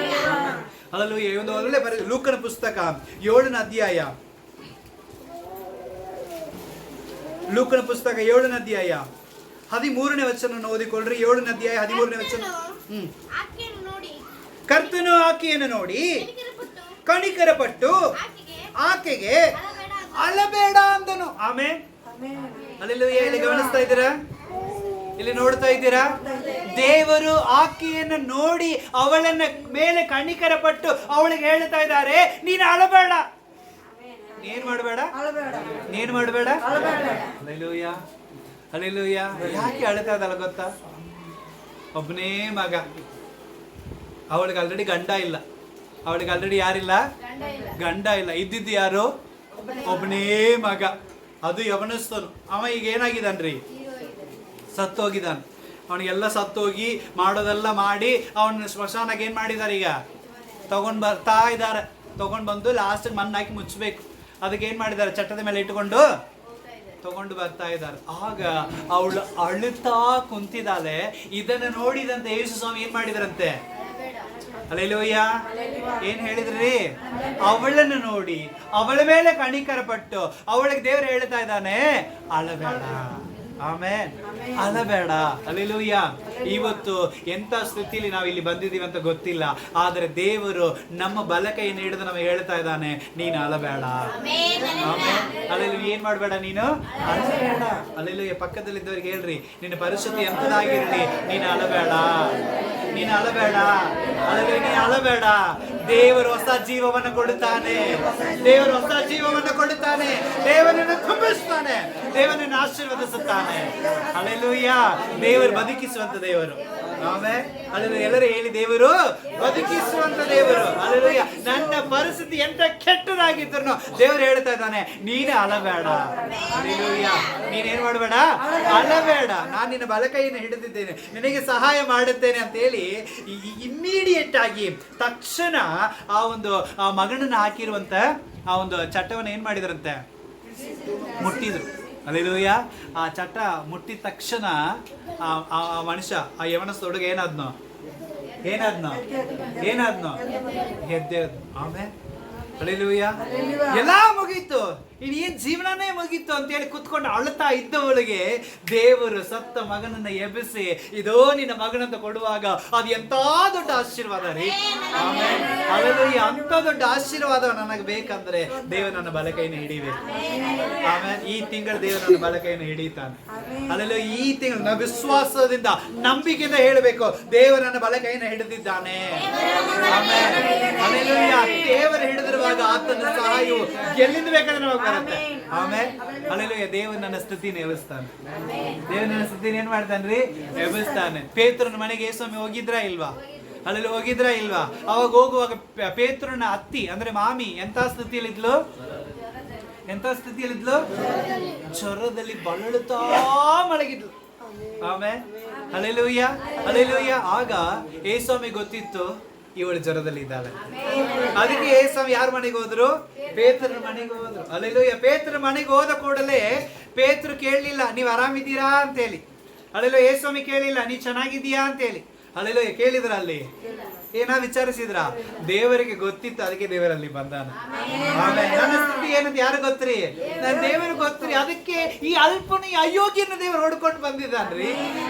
ಅಲ್ಲೆಲ್ಲೂಯ್ಯ. ಒಂದು ಒಳ್ಳೆ ಲೂಕನ ಪುಸ್ತಕ 7ನೇ ಅಧ್ಯಾಯ, ಲೂಕನ ಪುಸ್ತಕ 7ನೇ ಅಧ್ಯಾಯ 13ನೇ ವಚನ ಓದಿಕೊಳ್ಳ್ರಿ. 7ನೇ ಅಧ್ಯಾಯ 13ನೇ ವಚನ. ಕರ್ತನು ಆಕೆಯನ್ನು ನೋಡಿ ಕನಿಕರಪಟ್ಟು ಆಕೆಗೆ ಅಳಬೇಡ ಅಂದನು. ಆಮೇಲೆ ಅಲ್ಲೆಲ್ಲೂಯ್ಯ. ಇಲ್ಲಿ ಗಮನಿಸ್ತಾ ಇದ್ದೀರಾ? ಇಲ್ಲಿ ನೋಡ್ತಾ ಇದ್ದೀರಾ? ದೇವರು ಆಕೆಯನ್ನು ನೋಡಿ ಅವಳನ್ನ ಮೇಲೆ ಕನಿಕರಪಟ್ಟು ಅವಳಿಗೆ ಹೇಳ್ತಾ ಇದ್ದಾರೆ, ನೀನು ಅಳಬೇಡ. ಏನ್ ಮಾಡಬೇಡ? ನೀನ್ ಮಾಡಬೇಡ. ಅಲ್ಲೆಲ್ಲೂಯ್ಯ. ಅಲ್ಲೆಲ್ಲೂಯ್ಯ. ಯಾಕೆ ಅಳ್ತಾ ಇದಲ್ಲ ಗೊತ್ತಾ? ಒಬ್ಬನೇ ಮಗ, ಅವಳಿಗೆ ಆಲ್ರೆಡಿ ಗಂಡ ಇಲ್ಲ. ಅವಳಿಗೆ ಆಲ್ರೆಡಿ ಯಾರಿಲ್ಲ? ಗಂಡ ಇಲ್ಲ. ಇದ್ದಿದ್ದು ಯಾರು? ಒಬ್ಬನೇ ಮಗ. ಅದು ಯವನಸ್ಥನು. ಅವ ಈಗ ಏನಾಗಿದ್ದಾನ್ರಿ? ಸತ್ತೋಗಿದ್ದಾನೆ. ಅವನಿಗೆಲ್ಲ ಸತ್ತೋಗಿ ಮಾಡೋದೆಲ್ಲ ಮಾಡಿ ಅವನ ಸ್ಮಶಾನಕ್ಕೆ ಏನ್ ಮಾಡಿದ್ದಾರೆ? ಈಗ ತಗೊಂಡ್ ಬರ್ತಾ ಇದ್ದಾರೆ. ತಗೊಂಡ್ ಬಂದು ಲಾಸ್ಟ್ ಮಣ್ಣು ಹಾಕಿ ಮುಚ್ಚಬೇಕು. ಅದಕ್ಕೆ ಏನ್ ಮಾಡಿದ್ದಾರೆ? ಚಟ್ಟದ ಮೇಲೆ ಇಟ್ಟುಕೊಂಡು ತಗೊಂಡು ಬರ್ತಾ ಇದ್ದಾರೆ. ಆಗ ಅವಳು ಅಳುತ್ತಾ ಕುಂತಿದ್ದಾಳೆ. ಇದನ್ನ ನೋಡಿದಂತ ಯೇಸು ಸ್ವಾಮಿ ಏನ್ ಮಾಡಿದ್ರಂತೆ? ಅಲ್ಲೆಲ್ಲೂಯ್ಯ. ಏನ್ ಹೇಳಿದ್ರಿ? ಅವಳನ್ನು ನೋಡಿ ಅವಳ ಮೇಲೆ ಕನಿಕರಪಟ್ಟು ಅವಳಿಗೆ ದೇವರು ಹೇಳ್ತಾ ಇದ್ದಾನೆ, ಅಳಬೇಡ. ಆಮೇಲೆ ಅಳಬೇಡ. ಅಲ್ಲೆಲ್ಲೂಯ್ಯ. ಇವತ್ತು ಎಂತ ಸ್ಥಿತಿಯಲ್ಲಿ ನಾವು ಇಲ್ಲಿ ಬಂದಿದ್ದೀವಿ ಅಂತ ಗೊತ್ತಿಲ್ಲ, ಆದರೆ ದೇವರು ನಮ್ಮ ಬಲಕೈಯನ್ನು ಹಿಡಿದು ನಮಗೆ ಹೇಳ್ತಾ ಇದ್ದಾನೆ, ನೀನು ಅಳಬೇಡ. ಆಮೇಲೆ ಅಲ್ಲೆಲ್ಲೂಯ್ಯ. ಏನ್ ಮಾಡಬೇಡ? ನೀನು ಅಳಬೇಡ. ಅಲ್ಲೆಲ್ಲೂಯ್ಯ. ಪಕ್ಕದಲ್ಲಿದ್ದವ್ರಿಗೆ ಹೇಳ್ರಿ, ನಿನ್ನ ಪರಿಸ್ಥಿತಿ ಎಂತದಾಗಿರಲಿ, ನೀನು ಅಳಬೇಡ, ನೀನು ಅಳಬೇಡ. ಅಲ್ಲೆಲ್ಲೂಯ್ಯ. ನೀನು ಅಳಬೇಡ. ದೇವರು ಹೊಸ ಜೀವವನ್ನು ಕೊಡುತ್ತಾನೆ. ದೇವರು ಹೊಸ ಜೀವವನ್ನು ಕೊಡುತ್ತಾನೆ. ದೇವರನ್ನು ತುಂಬಿಸ್ತಾನೆ. ದೇವರನ್ನು ಆಶೀರ್ವದಿಸುತ್ತಾನೆ. ಹಲ್ಲೆಲೂಯಾ. ದೇವರು ಬದುಕಿಸುವಂತ ದೇವರು. ಆಮೇಲೆ ಅದನ್ನು ಎಲ್ಲರೂ ಹೇಳಿ, ದೇವರು ಬದುಕಿಸುವಂತ ದೇವರು. ಹಲ್ಲೆಲೂಯಾ. ನನ್ನ ಪರಿಸ್ಥಿತಿ ಎಂತ ಕೆಟ್ಟದಾಗಿದ್ರು ದೇವರು ಹೇಳ್ತಾ ಇದ್ದಾನೆ, ನೀನೇ ಅಳಬೇಡ. ಹಲ್ಲೆಲೂಯಾ. ನೀನೇನ್ ಮಾಡಬೇಡ? ಅಳಬೇಡ. ನಾನು ನಿನ್ನ ಬಲಕೈಯನ್ನು ಹಿಡಿದಿದ್ದೇನೆ, ನಿನಗೆ ಸಹಾಯ ಮಾಡುತ್ತೇನೆ ಅಂತ ಹೇಳಿ ಇಮ್ಮಿಡಿಯೇಟ್ ಆಗಿ ತಕ್ಷಣ ಆ ಮಗನನ್ನು ಹಾಕಿರುವಂತ ಆ ಒಂದು ಚಟ್ಟವನ್ನು ಏನ್ ಮಾಡಿದ್ರಂತೆ? ಮುಟ್ಟಿದ್ರು. ಹಲ್ಲೆಲೂಯಾ. ಆ ಚಟ್ಟ ಮುಟ್ಟಿದ ತಕ್ಷಣ ಆ ಮನುಷ್ಯ, ಆ ಯವನಸ್ಥ ಹುಡುಗ ಏನಾದ್ನೋ ಎದ್ದೇಳ್ದು. ಆಮೇಲೆ ಹಲ್ಲೆಲೂಯಾ. ಎಲ್ಲಾ ಮುಗೀತು. ಏನ್ ಜೀವನನೇ ಮುಗೀತು ಅಂತೇಳಿ ಕುತ್ಕೊಂಡು ಅಳ್ತಾ ಇದ್ದವಳಿಗೆ ದೇವರು ಸತ್ತ ಮಗನನ್ನ ಎಬ್ಬಿಸಿ ಇದೋ ನಿನ್ನ ಮಗನಂತ ಕೊಡುವಾಗ ಅದು ಎಂತ ದೊಡ್ಡ ಆಶೀರ್ವಾದ ರೀ. ಆಮೇಲೆ ಅಂತ ದೊಡ್ಡ ಆಶೀರ್ವಾದ ನನಗೆ ಬೇಕಂದ್ರೆ ದೇವರು ನನ್ನ ಬಲಕೈಯನ್ನು ಹಿಡಿಬೇಕು. ಆಮೇಲೆ ಈ ತಿಂಗಳು ದೇವರು ನನ್ನ ಬಲಕೈಯನ್ನು ಹಿಡಿತಾನೆ. ಅಲ್ಲೆಲ್ಲ ಈ ತಿಂಗಳು ವಿಶ್ವಾಸದಿಂದ ನಂಬಿಕೆಯಿಂದ ಹೇಳಬೇಕು, ದೇವರು ನನ್ನ ಬಲಕೈಯನ್ನು ಹಿಡಿದಿದ್ದಾನೆ. ಆಮೇಲೆ ದೇವರು ಹಿಡಿದಿರುವಾಗ ಆತನ ಸಹಾಯವು ಎಲ್ಲಿಂದ ಬೇಕಾದ್ರೆ ನಮಗೆ ಬರುತ್ತೆ. ಆಮೇಲೆ ಅಲ್ಲೆಲ್ಲ ದೇವರು ನನ್ನ ಸ್ತುತಿನ ಎಬ್ಬಿಸ್ತಾನೆ. ದೇವರು ನನ್ನ ಸ್ತುತಿನ ಏನ್ ಮಾಡ್ತಾನ್ರಿ? ಎಬ್ಬಿಸ್ತಾನೆ. ಪೇತ್ರನ ಮನೆಗೆ ಯೇಸುಸ್ವಾಮಿ ಹೋಗಿದ್ರಾ ಇಲ್ವಾ? ಅಲ್ಲೆಲ್ಲ ಹೋಗಿದ್ರಾ ಇಲ್ವಾ? ಅವಾಗ ಹೋಗುವಾಗ ಪೇತ್ರನ ಅತ್ತಿ ಅಂದ್ರೆ ಮಾಮಿ ಎಂತ ಸ್ಥಿತಿಯಲ್ಲಿದ್ಲು? ಎಂತ ಸ್ಥಿತಿಯಲ್ಲಿದ್ಲು? ಜ್ವರದಲ್ಲಿ ಬಳಲುತ್ತಾ ಮಲಗಿದ್ಲು. ಆಮೇಲೆ ಹಲ್ಲೆಲೂಯಾ ಹಲ್ಲೆಲೂಯಾ. ಆಗ ಯೇಸುಸ್ವಾಮಿ ಗೊತ್ತಿತ್ತು ಇವಳು ಜ್ವರದಲ್ಲಿ ಇದ್ದಾಳೆ. ಅದಕ್ಕೆ ಯೇಸುಸ್ವಾಮಿ ಯಾರ ಮನೆಗೆ ಹೋದ್ರು? ಪೇತ್ರನ ಮನೆಗೆ ಹೋದ್ರು. ಹಲ್ಲೆಲೂಯಾ. ಪೇತ್ರನ ಮನೆಗೆ ಹೋದ ಕೂಡಲೇ ಪೇತ್ರ ಕೇಳಲಿಲ್ಲ ನೀವ್ ಆರಾಮಿದ್ದೀರಾ ಅಂತ ಹೇಳಿ. ಹಲ್ಲೆಲೂಯಾ. ಯೇಸುಸ್ವಾಮಿ ಕೇಳಿಲ್ಲ ನೀ ಚೆನ್ನಾಗಿದ್ದೀಯಾ ಅಂತ ಹೇಳಿ. ಹಲ್ಲೆಲೂಯಾ. ಕೇಳಿದ್ರ ಅಲ್ಲಿ? ಏನಾ ವಿಚಾರಿಸಿದ್ರ? ದೇವರಿಗೆ ಗೊತ್ತಿತ್ತು, ಅದಕ್ಕೆ ದೇವರಲ್ಲಿ ಬಂದಾನ. ಆಮೇಲೆ ನನ್ನ ಸ್ಥಿತಿ ಏನಂತ ಯಾರು ಗೊತ್ತ್ರಿ? ನನ್ನ ದೇವರಿಗೆ ಗೊತ್ತ್ರಿ. ಅದಕ್ಕೆ ಈ ಅಲ್ಪನ ಈ ಅಯೋಗ್ಯನ ದೇವರು ಹೊಡ್ಕೊಂಡು ಬಂದಿದ್ದಾನ್ರಿ.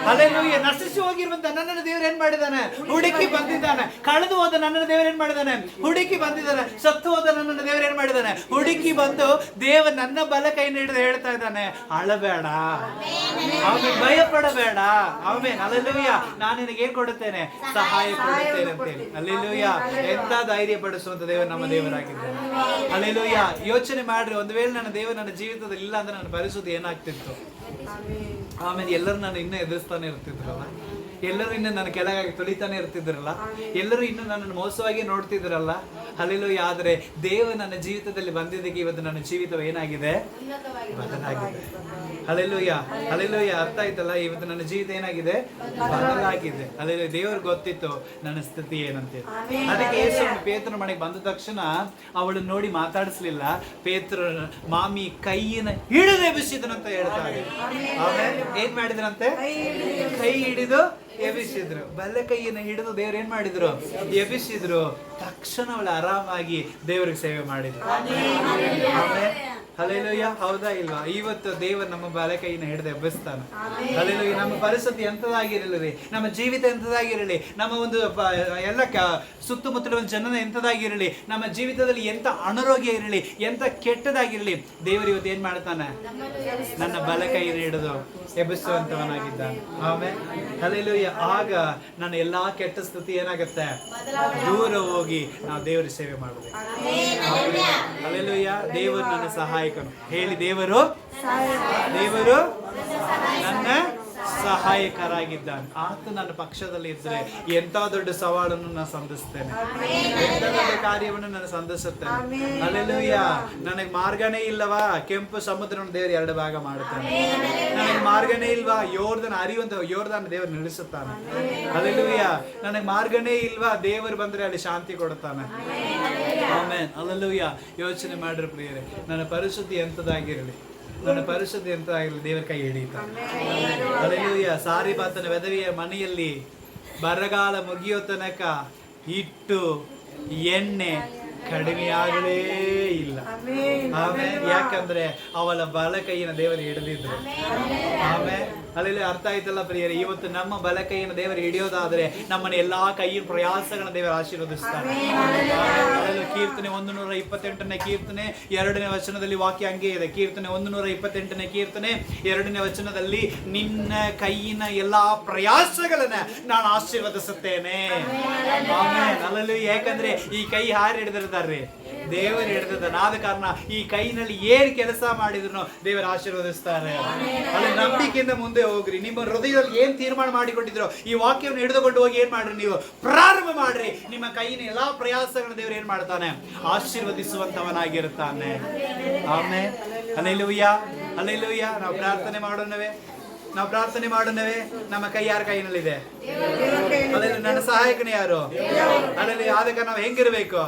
ಹಲ್ಲೆಲೂಯಾ. ನಶಿಸಿ ಹೋಗಿರುವಂತ ನನ್ನನ್ನು ದೇವರು ಏನ್ ಮಾಡಿದಾನೆ? ಹುಡುಕಿ ಬಂದಿದ್ದಾನೆ. ಕಳೆದು ಹೋದ ನನ್ನನ್ನು ದೇವರು ಏನ್ ಮಾಡಿದಾನೆ? ಹುಡುಕಿ ಬಂದಿದ್ದಾನೆ. ಸತ್ತು ಹೋದ ನನ್ನನ್ನು ದೇವರು ಏನ್ ಮಾಡಿದಾನೆ? ಹುಡುಕಿ ಬಂದು ದೇವರು ನನ್ನ ಬಲ ಕೈಯನ್ನು ಹಿಡಿದು ಹೇಳ್ತಾ ಇದ್ದಾನೆ, ಅಳಬೇಡ, ಆಮೇಲೆ ಭಯಪಡಬೇಡ. ಆಮೇಲೆ ಹಲ್ಲೆಲೂಯಾ. ನಾನು ನಿನಗೆ ಏನ್ ಕೊಡುತ್ತೇನೆ? ಸಹಾಯ ಕೊಡುತ್ತೇನೆ ಅಂತ. ಹಲ್ಲೆಲೂಯಾ. ಎಂತ ಧೈರ್ಯ ಪಡಿಸುವಂತ ದೇವರು ನಮ್ಮ ದೇವರಾಗಿದ್ದಾನೆ. ಹಲ್ಲೆಲೂಯಾ. ಯೋಚನೆ ಮಾಡ್ರಿ, ಒಂದು ವೇಳೆ ನನ್ನ ದೇವರು ನನ್ನ ಜೀವಿತದಲ್ಲಿ ಇಲ್ಲ ಅಂದ್ರೆ ನನ್ನ ಪರಿಸ್ಥಿತಿ ಏನಾಗ್ತಿತ್ತು? ಆಮೇಲೆ ಎಲ್ಲರೂ ನಾನು ಇನ್ನೂ ಎದುರಿಸ್ತಾನೆ ಇರ್ತಿದ್ರಲ್ಲ, ಎಲ್ಲರೂ ಇನ್ನು ನನ್ನ ಕೆಳಗಾಗಿ ತುಳಿತಾನೆ ಇರ್ತಿದ್ರಲ್ಲ, ಎಲ್ಲರೂ ಇನ್ನು ನನ್ನನ್ನು ಮೋಸವಾಗಿ ನೋಡ್ತಿದ್ರಲ್ಲ. ಹಲ್ಲೆಲೂಯಾ. ಆದ್ರೆ ದೇವರು ನನ್ನ ಜೀವಿತದಲ್ಲಿ ಬಂದಿದ್ದಕ್ಕೆ ಇವತ್ತು ನನ್ನ ಜೀವಿತ ಏನಾಗಿದೆ? ಬದಲಾಗಿದೆ. Hallelujah hallelujah. ಅರ್ಥ ಆಯ್ತಲ್ಲ? ಇವತ್ತು ನನ್ನ ಜೀವಿತ ಏನಾಗಿದೆ? ಬದಲಾಗಿದೆ. ಹಲ್ಲೆಲೂಯಾ. ದೇವ್ರಿಗೆ ಗೊತ್ತಿತ್ತು ನನ್ನ ಸ್ಥಿತಿ ಏನಂತೇಳಿ. ಅದಕ್ಕೆ ಯೇಸು ಪೇತ್ರನ ಮನೆಗೆ ಬಂದ ತಕ್ಷಣ ಅವಳು ನೋಡಿ ಮಾತಾಡಿಸ್ಲಿಲ್ಲ. ಪೇತ್ರ ಮಾಮಿ ಕೈಯಿನ ಹಿಡಿದು ಎಬ್ಬಿಸಿದನಂತ ಹೇಳ್ತಾರೆ. ಆಮೇಲೆ ಏನ್ ಮಾಡಿದ್ರಂತೆ? ಕೈ ಹಿಡಿದು ಎಬ್ಬಿಸಿದ್ರು. ಬಲ್ಲೆ ಕೈಯನ್ನು ಹಿಡಿದು ದೇವ್ರು ಏನ್ ಮಾಡಿದ್ರು? ಎಬ್ಬಿಸಿದ್ರು. ತಕ್ಷಣ ಅವಳು ಆರಾಮಾಗಿ ದೇವರಿಗೆ ಸೇವೆ ಮಾಡಿದ್ರು. ಆಮೇಲೆ ಹಲ್ಲೆಲೂಯಾ. ಹೌದಾ ಇಲ್ವಾ? ಇವತ್ತು ದೇವರು ನಮ್ಮ ಬಲ ಕೈಯನ್ನು ಹಿಡಿದು ಎಬ್ಬಿಸ್ತಾನೆ. ಹಲ್ಲೆಲೂಯಾ. ನಮ್ಮ ಪರಿಸ್ಥಿತಿ ಎಂತದಾಗಿರಲಿ, ನಮ್ಮ ಜೀವಿತ ಎಂತದಾಗಿರಲಿ, ನಮ್ಮ ಒಂದು ಎಲ್ಲ ಸುತ್ತಮುತ್ತಲ ಜನನ ಎಂತದಾಗಿರಲಿ, ನಮ್ಮ ಜೀವಿತದಲ್ಲಿ ಎಂತ ಅನಾರೋಗ್ಯ ಇರಲಿ, ಎಂತ ಕೆಟ್ಟದಾಗಿರಲಿ, ದೇವರು ಇವತ್ತು ಏನ್ ಮಾಡ್ತಾನೆ? ನನ್ನ ಬಲ ಕೈಯನ್ನು ಹಿಡಿದು ಎಬ್ಬಿಸುವಂತವನಾಗಿದ್ದಾನೆ. ಆಮೇಲೆ ಹಲ್ಲೆಲೂಯಾ. ಆಗ ನನ್ನ ಎಲ್ಲಾ ಕೆಟ್ಟ ಸ್ಥಿತಿ ಏನಾಗುತ್ತೆ? ದೂರ ಹೋಗಿ ನಾವು ದೇವರ ಸೇವೆ ಮಾಡಬೇಕು. ಹಲ್ಲೆಲೂಯಾ. ದೇವರು ನನ್ನ ಸಹಾಯಕನು. ಹೇಳಿ, ದೇವರು ನನ್ನ ಸಹಾಯಕರಾಗಿದ್ದಾನೆ. ಆತ ನನ್ನ ಪಕ್ಷದಲ್ಲಿ ಇದ್ರೆ ಎಂತ ದೊಡ್ಡ ಸವಾಲನ್ನು ನಾನು ಸಂಧಿಸ್ತೇನೆ, ಎಂತ ದೊಡ್ಡ ಕಾರ್ಯವನ್ನು ನಾನು ಸಂಧಿಸುತ್ತೇನೆ. ಹಲ್ಲೆಲೂಯಾ. ನನಗೆ ಮಾರ್ಗನೇ ಇಲ್ಲವಾ? ಕೆಂಪು ಸಮುದ್ರವನ್ನು ದೇವರು 2 ಭಾಗ ಮಾಡುತ್ತಾನೆ. ನನಗೆ ಮಾರ್ಗನೇ ಇಲ್ವಾ? ಯೋರ್ದಾನ ದೇವರು ನಿಲ್ಲಿಸುತ್ತಾನೆ. ಹಲ್ಲೆಲೂಯಾ. ನನಗೆ ಮಾರ್ಗನೇ ಇಲ್ವಾ? ದೇವರು ಬಂದ್ರೆ ಅಲ್ಲಿ ಶಾಂತಿ ಕೊಡುತ್ತಾನೆ. ಆಮೆನ್. ಹಲ್ಲೆಲೂಯಾ. ಯೋಚನೆ ಮಾಡ್ರಿ ಪ್ರಿಯರೇ, ನನ್ನ ಪರಿಸ್ಥಿತಿ ಎಂತದಾಗಿರಲಿ, ನನ್ನ ಪರಿಸ್ಥಿತಿ ಎಂತದಾಗಿರಲಿ, ದೇವರ ಕೈ ಹಿಡಿಯುತ್ತಾನೆ. ಹಲ್ಲೆಲೂಯಾ. ಸಾರಿಬಾತನ ವಿಧವೆಯ ಮನೆಯಲ್ಲಿ ಬರಗಾಲ ಮುಗಿಯೋ ತನಕ ಹಿಟ್ಟು ಎಣ್ಣೆ ಕಡಿಮೆ ಆಗಲೇ ಇಲ್ಲ. ಆಮೇಲೆ ಯಾಕಂದ್ರೆ ಅವಳ ಬಲ ಕೈಯನ್ನು ದೇವರು ಹಿಡಿದಿದ್ರು. ಆಮೇಲೆ ಅಲ್ಲಿ ಅರ್ಥ ಆಯ್ತಲ್ಲ ಪ್ರಿಯರೇ? ಇವತ್ತು ನಮ್ಮ ಬಲ ಕೈಯನ್ನು ದೇವರು ಹಿಡಿಯೋದಾದ್ರೆ ನಮ್ಮನ್ನ ಎಲ್ಲಾ ಕೈಯಿನ ಪ್ರಯಾಸಗಳನ್ನ ದೇವರು ಆಶೀರ್ವದಿಸ್ತಾರೆ. ಕೀರ್ತನೆ 128ನೇ ಕೀರ್ತನೆ 2ನೇ ವಚನದಲ್ಲಿ ವಾಕ್ಯ ಹಂಗೆ ಇದೆ. ಕೀರ್ತನೆ 128ನೇ ಕೀರ್ತನೆ 2ನೇ ವಚನದಲ್ಲಿ ನಿನ್ನ ಕೈಯಿನ ಎಲ್ಲಾ ಪ್ರಯಾಸಗಳನ್ನ ನಾನು ಆಶೀರ್ವದಿಸುತ್ತೇನೆ. ಆಮೇಲೆ ಅಲ್ಲೂ ಯಾಕಂದ್ರೆ ಈ ಕೈ ಯಾರು ಹಿಡಿದಿರ್ತಾರ್ರಿ? ದೇವರು ಹಿಡಿದಿದ್ದಾನೆ. ಆದ ಕಾರಣ ಈ ಕೈನಲ್ಲಿ ಏನ್ ಕೆಲಸ ಮಾಡಿದ್ರು ದೇವರು ಆಶೀರ್ವದಿಸ್ತಾರೆ. ಅಲ್ಲಿ ನಂಬಿಕೆಯಿಂದ ಮುಂದೆ ಹೋಗ್ರಿ. ನಿಮ್ಮ ಹೃದಯದಲ್ಲಿ ಏನ್ ತೀರ್ಮಾನ ಮಾಡಿಕೊಂಡಿದ್ರು ಈ ವಾಕ್ಯವನ್ನು ಹಿಡಿದುಕೊಂಡು ಹೋಗಿ ಏನ್ ಮಾಡ್ರಿ? ನೀವು ಪ್ರಾರಂಭ ಮಾಡ್ರಿ. ನಿಮ್ಮ ಕೈಯಿನ ಎಲ್ಲಾ ಪ್ರಯಾಸಗಳನ್ನ ದೇವರು ಏನ್ ಮಾಡ್ತಾನೆ? ಆಶೀರ್ವದಿಸುವಂತವನಾಗಿರುತ್ತಾನೆ. ಆಮೆನ್. Hallelujah hallelujah. ನಾವು ಪ್ರಾರ್ಥನೆ ಮಾಡೋಣವೇ? ನಮ್ಮ ಕೈ ಯಾರ ಕೈನಲ್ಲಿದೆ? ಅದರಲ್ಲಿ ನನ್ನ ಸಹಾಯಕನೇ ಯಾರು? ಅದರಲ್ಲಿ ಆದಾಗ ನಾವು ಹೆಂಗಿರ್ಬೇಕು?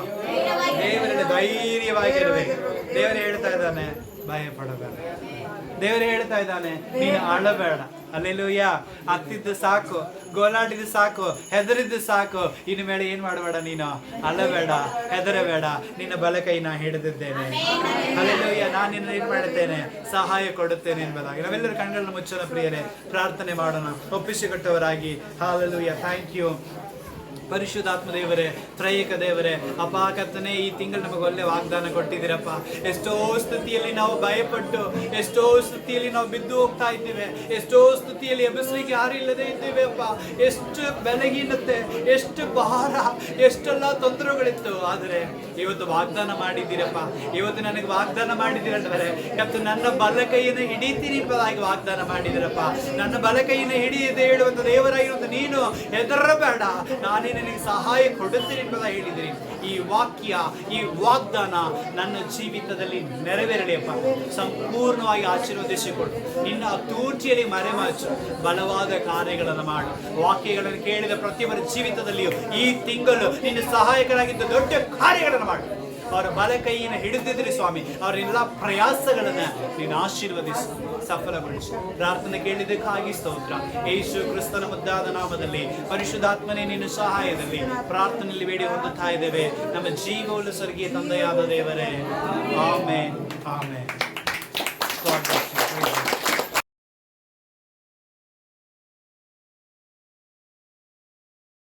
ದೇವರಲ್ಲಿ ಧೈರ್ಯವಾಗಿರ್ಬೇಕು. ದೇವರು ಹೇಳ್ತಾ ಇದ್ದಾನೆ, ಭಯ ಪಡಬೇಡ. ದೇವರು ಹೇಳ್ತಾ ಇದ್ದಾನೆ, ನೀನು ಅಳಬೇಡ. ಅಲ್ಲೆಲೂಯ್ಯ. ಹತ್ತಿದ್ದು ಸಾಕು, ಗೋಲಾಡಿದ್ದು ಸಾಕು, ಹೆದರಿದ್ದು ಸಾಕು. ಇನ್ನು ಮೇಲೆ ಏನ್ ಮಾಡಬೇಡ, ನೀನು ಅಲ್ಲಬೇಡ, ಹೆದರಬೇಡ. ನಿನ್ನ ಬಲಕೈನ ಹಿಡಿದಿದ್ದೇನೆ. ಅಲ್ಲೆಲೂಯ್ಯ. ನಾನು ನಿನ್ನ ಏನ್ ಮಾಡುತ್ತೇನೆ, ಸಹಾಯ ಕೊಡುತ್ತೇನೆ ಎಂಬುದಾಗಿ. ನಾವೆಲ್ಲರೂ ಕಣ್ಗಳನ್ನ ಮುಚ್ಚೋಣ ಪ್ರಿಯರೇ, ಪ್ರಾರ್ಥನೆ ಮಾಡೋಣ ಒಪ್ಪಿಸಿಕೊಟ್ಟವರಾಗಿ. ಹಾಲೆಲೂಯ್ಯ. ಥ್ಯಾಂಕ್ ಯು ಪರಿಶುದ್ಧಾತ್ಮ ದೇವರೇ, ತ್ರೈಕ ದೇವರೇ. ಅಪ್ಪ ಕರ್ತನೇ, ಈ ತಿಂಗಳು ನಮಗೆ ಒಳ್ಳೆ ವಾಗ್ದಾನ ಕೊಟ್ಟಿದ್ದೀರಪ್ಪ. ಎಷ್ಟೋ ಸ್ಥಿತಿಯಲ್ಲಿ ನಾವು ಭಯಪಟ್ಟು, ಎಷ್ಟೋ ಸ್ಥಿತಿಯಲ್ಲಿ ನಾವು ಬಿದ್ದು ಹೋಗ್ತಾ ಇದ್ದೇವೆ, ಎಷ್ಟೋ ಸ್ಥಿತಿಯಲ್ಲಿ ಎಬ್ಬಿಸ್ಲಿಕ್ಕೆ ಯಾರಿಲ್ಲದೆ ಇದ್ದೇವೆ ಅಪ್ಪ. ಎಷ್ಟು ಬೆಳಗಿನತ್ತೆ, ಎಷ್ಟು ಭಾರ, ಎಷ್ಟೆಲ್ಲ ತೊಂದರೆಗಳಿತ್ತು. ಆದರೆ ಇವತ್ತು ವಾಗ್ದಾನ ಮಾಡಿದ್ದೀರಪ್ಪ. ಇವತ್ತು ನನಗೆ ವಾಗ್ದಾನ ಮಾಡಿದ್ದೀರಂದ್ರೆ ಕತ್ತು ನನ್ನ ಬಲ ಕೈಯನ್ನು ಹಿಡಿತೀನಿ ಎಂಬುದಾಗಿ ವಾಗ್ದಾನ ಮಾಡಿದಿರಪ್ಪ. ನನ್ನ ಬಲ ಕೈಯನ್ನು ಹಿಡಿಯದೆ ಹೇಳುವಂತ ದೇವರಾಗಿರುವಂತ ನೀನು ಹೆದರಬೇಡ, ನಾನೇ ನಿನಗೆ ಸಹಾಯ ಕೊಡುತ್ತೀನಿ ಎಂಬುದಾಗಿ ಹೇಳಿದಿರಿ. ಈ ವಾಕ್ಯ, ಈ ವಾಗ್ದಾನ ನನ್ನ ಜೀವಿತದಲ್ಲಿ ನೆರವೇರಲಿ ಅಪ್ಪ. ಸಂಪೂರ್ಣವಾಗಿ ಆಶೀರ್ವದಿಸಿಕೊಡು. ನಿನ್ನ ತೂರ್ಚಿಯಲ್ಲಿ ಮರೆಮಾಚು. ಬಲವಾದ ಕಾರ್ಯಗಳನ್ನು ಮಾಡು. ವಾಕ್ಯಗಳನ್ನು ಕೇಳಿದ ಪ್ರತಿಯೊಬ್ಬರ ಜೀವಿತದಲ್ಲಿಯೂ ಈ ತಿಂಗಳು ನಿನ್ನ ಸಹಾಯಕರಾಗಿದ್ದ ದೊಡ್ಡ ಕಾರ್ಯಗಳನ್ನು ಮಾಡು. ಅವರ ಬಲ ಕೈಯನ್ನು ಹಿಡಿದಿದ್ರಿ ಸ್ವಾಮಿ, ಅವರ ಎಲ್ಲ ಪ್ರಯಾಸಗಳನ್ನ ನೀನು ಆಶೀರ್ವದಿಸು, ಸಫಲಗೊಳಿಸು. ಪ್ರಾರ್ಥನೆ ಕೇಳಿದ್ದಕ್ಕಾಗಿ ಸ್ತೋತ್ರ. ಯೇಸು ಕ್ರಿಸ್ತನ ಮುದ್ದಾದ ನಾಮದಲ್ಲಿ ಪರಿಶುದ್ಧಾತ್ಮನೇ ನಿನ್ನ ಸಹಾಯದಲ್ಲಿ ಪ್ರಾರ್ಥನೆಯಲ್ಲಿ ಬೇಡಿ ಹೊಂದುತ್ತಾ ಇದ್ದೇವೆ ನಮ್ಮ ಜೀವವುಳ್ಳ ಸ್ವರ್ಗೀಯ ತಂದೆಯಾದ ದೇವರೇ. Amen, amen.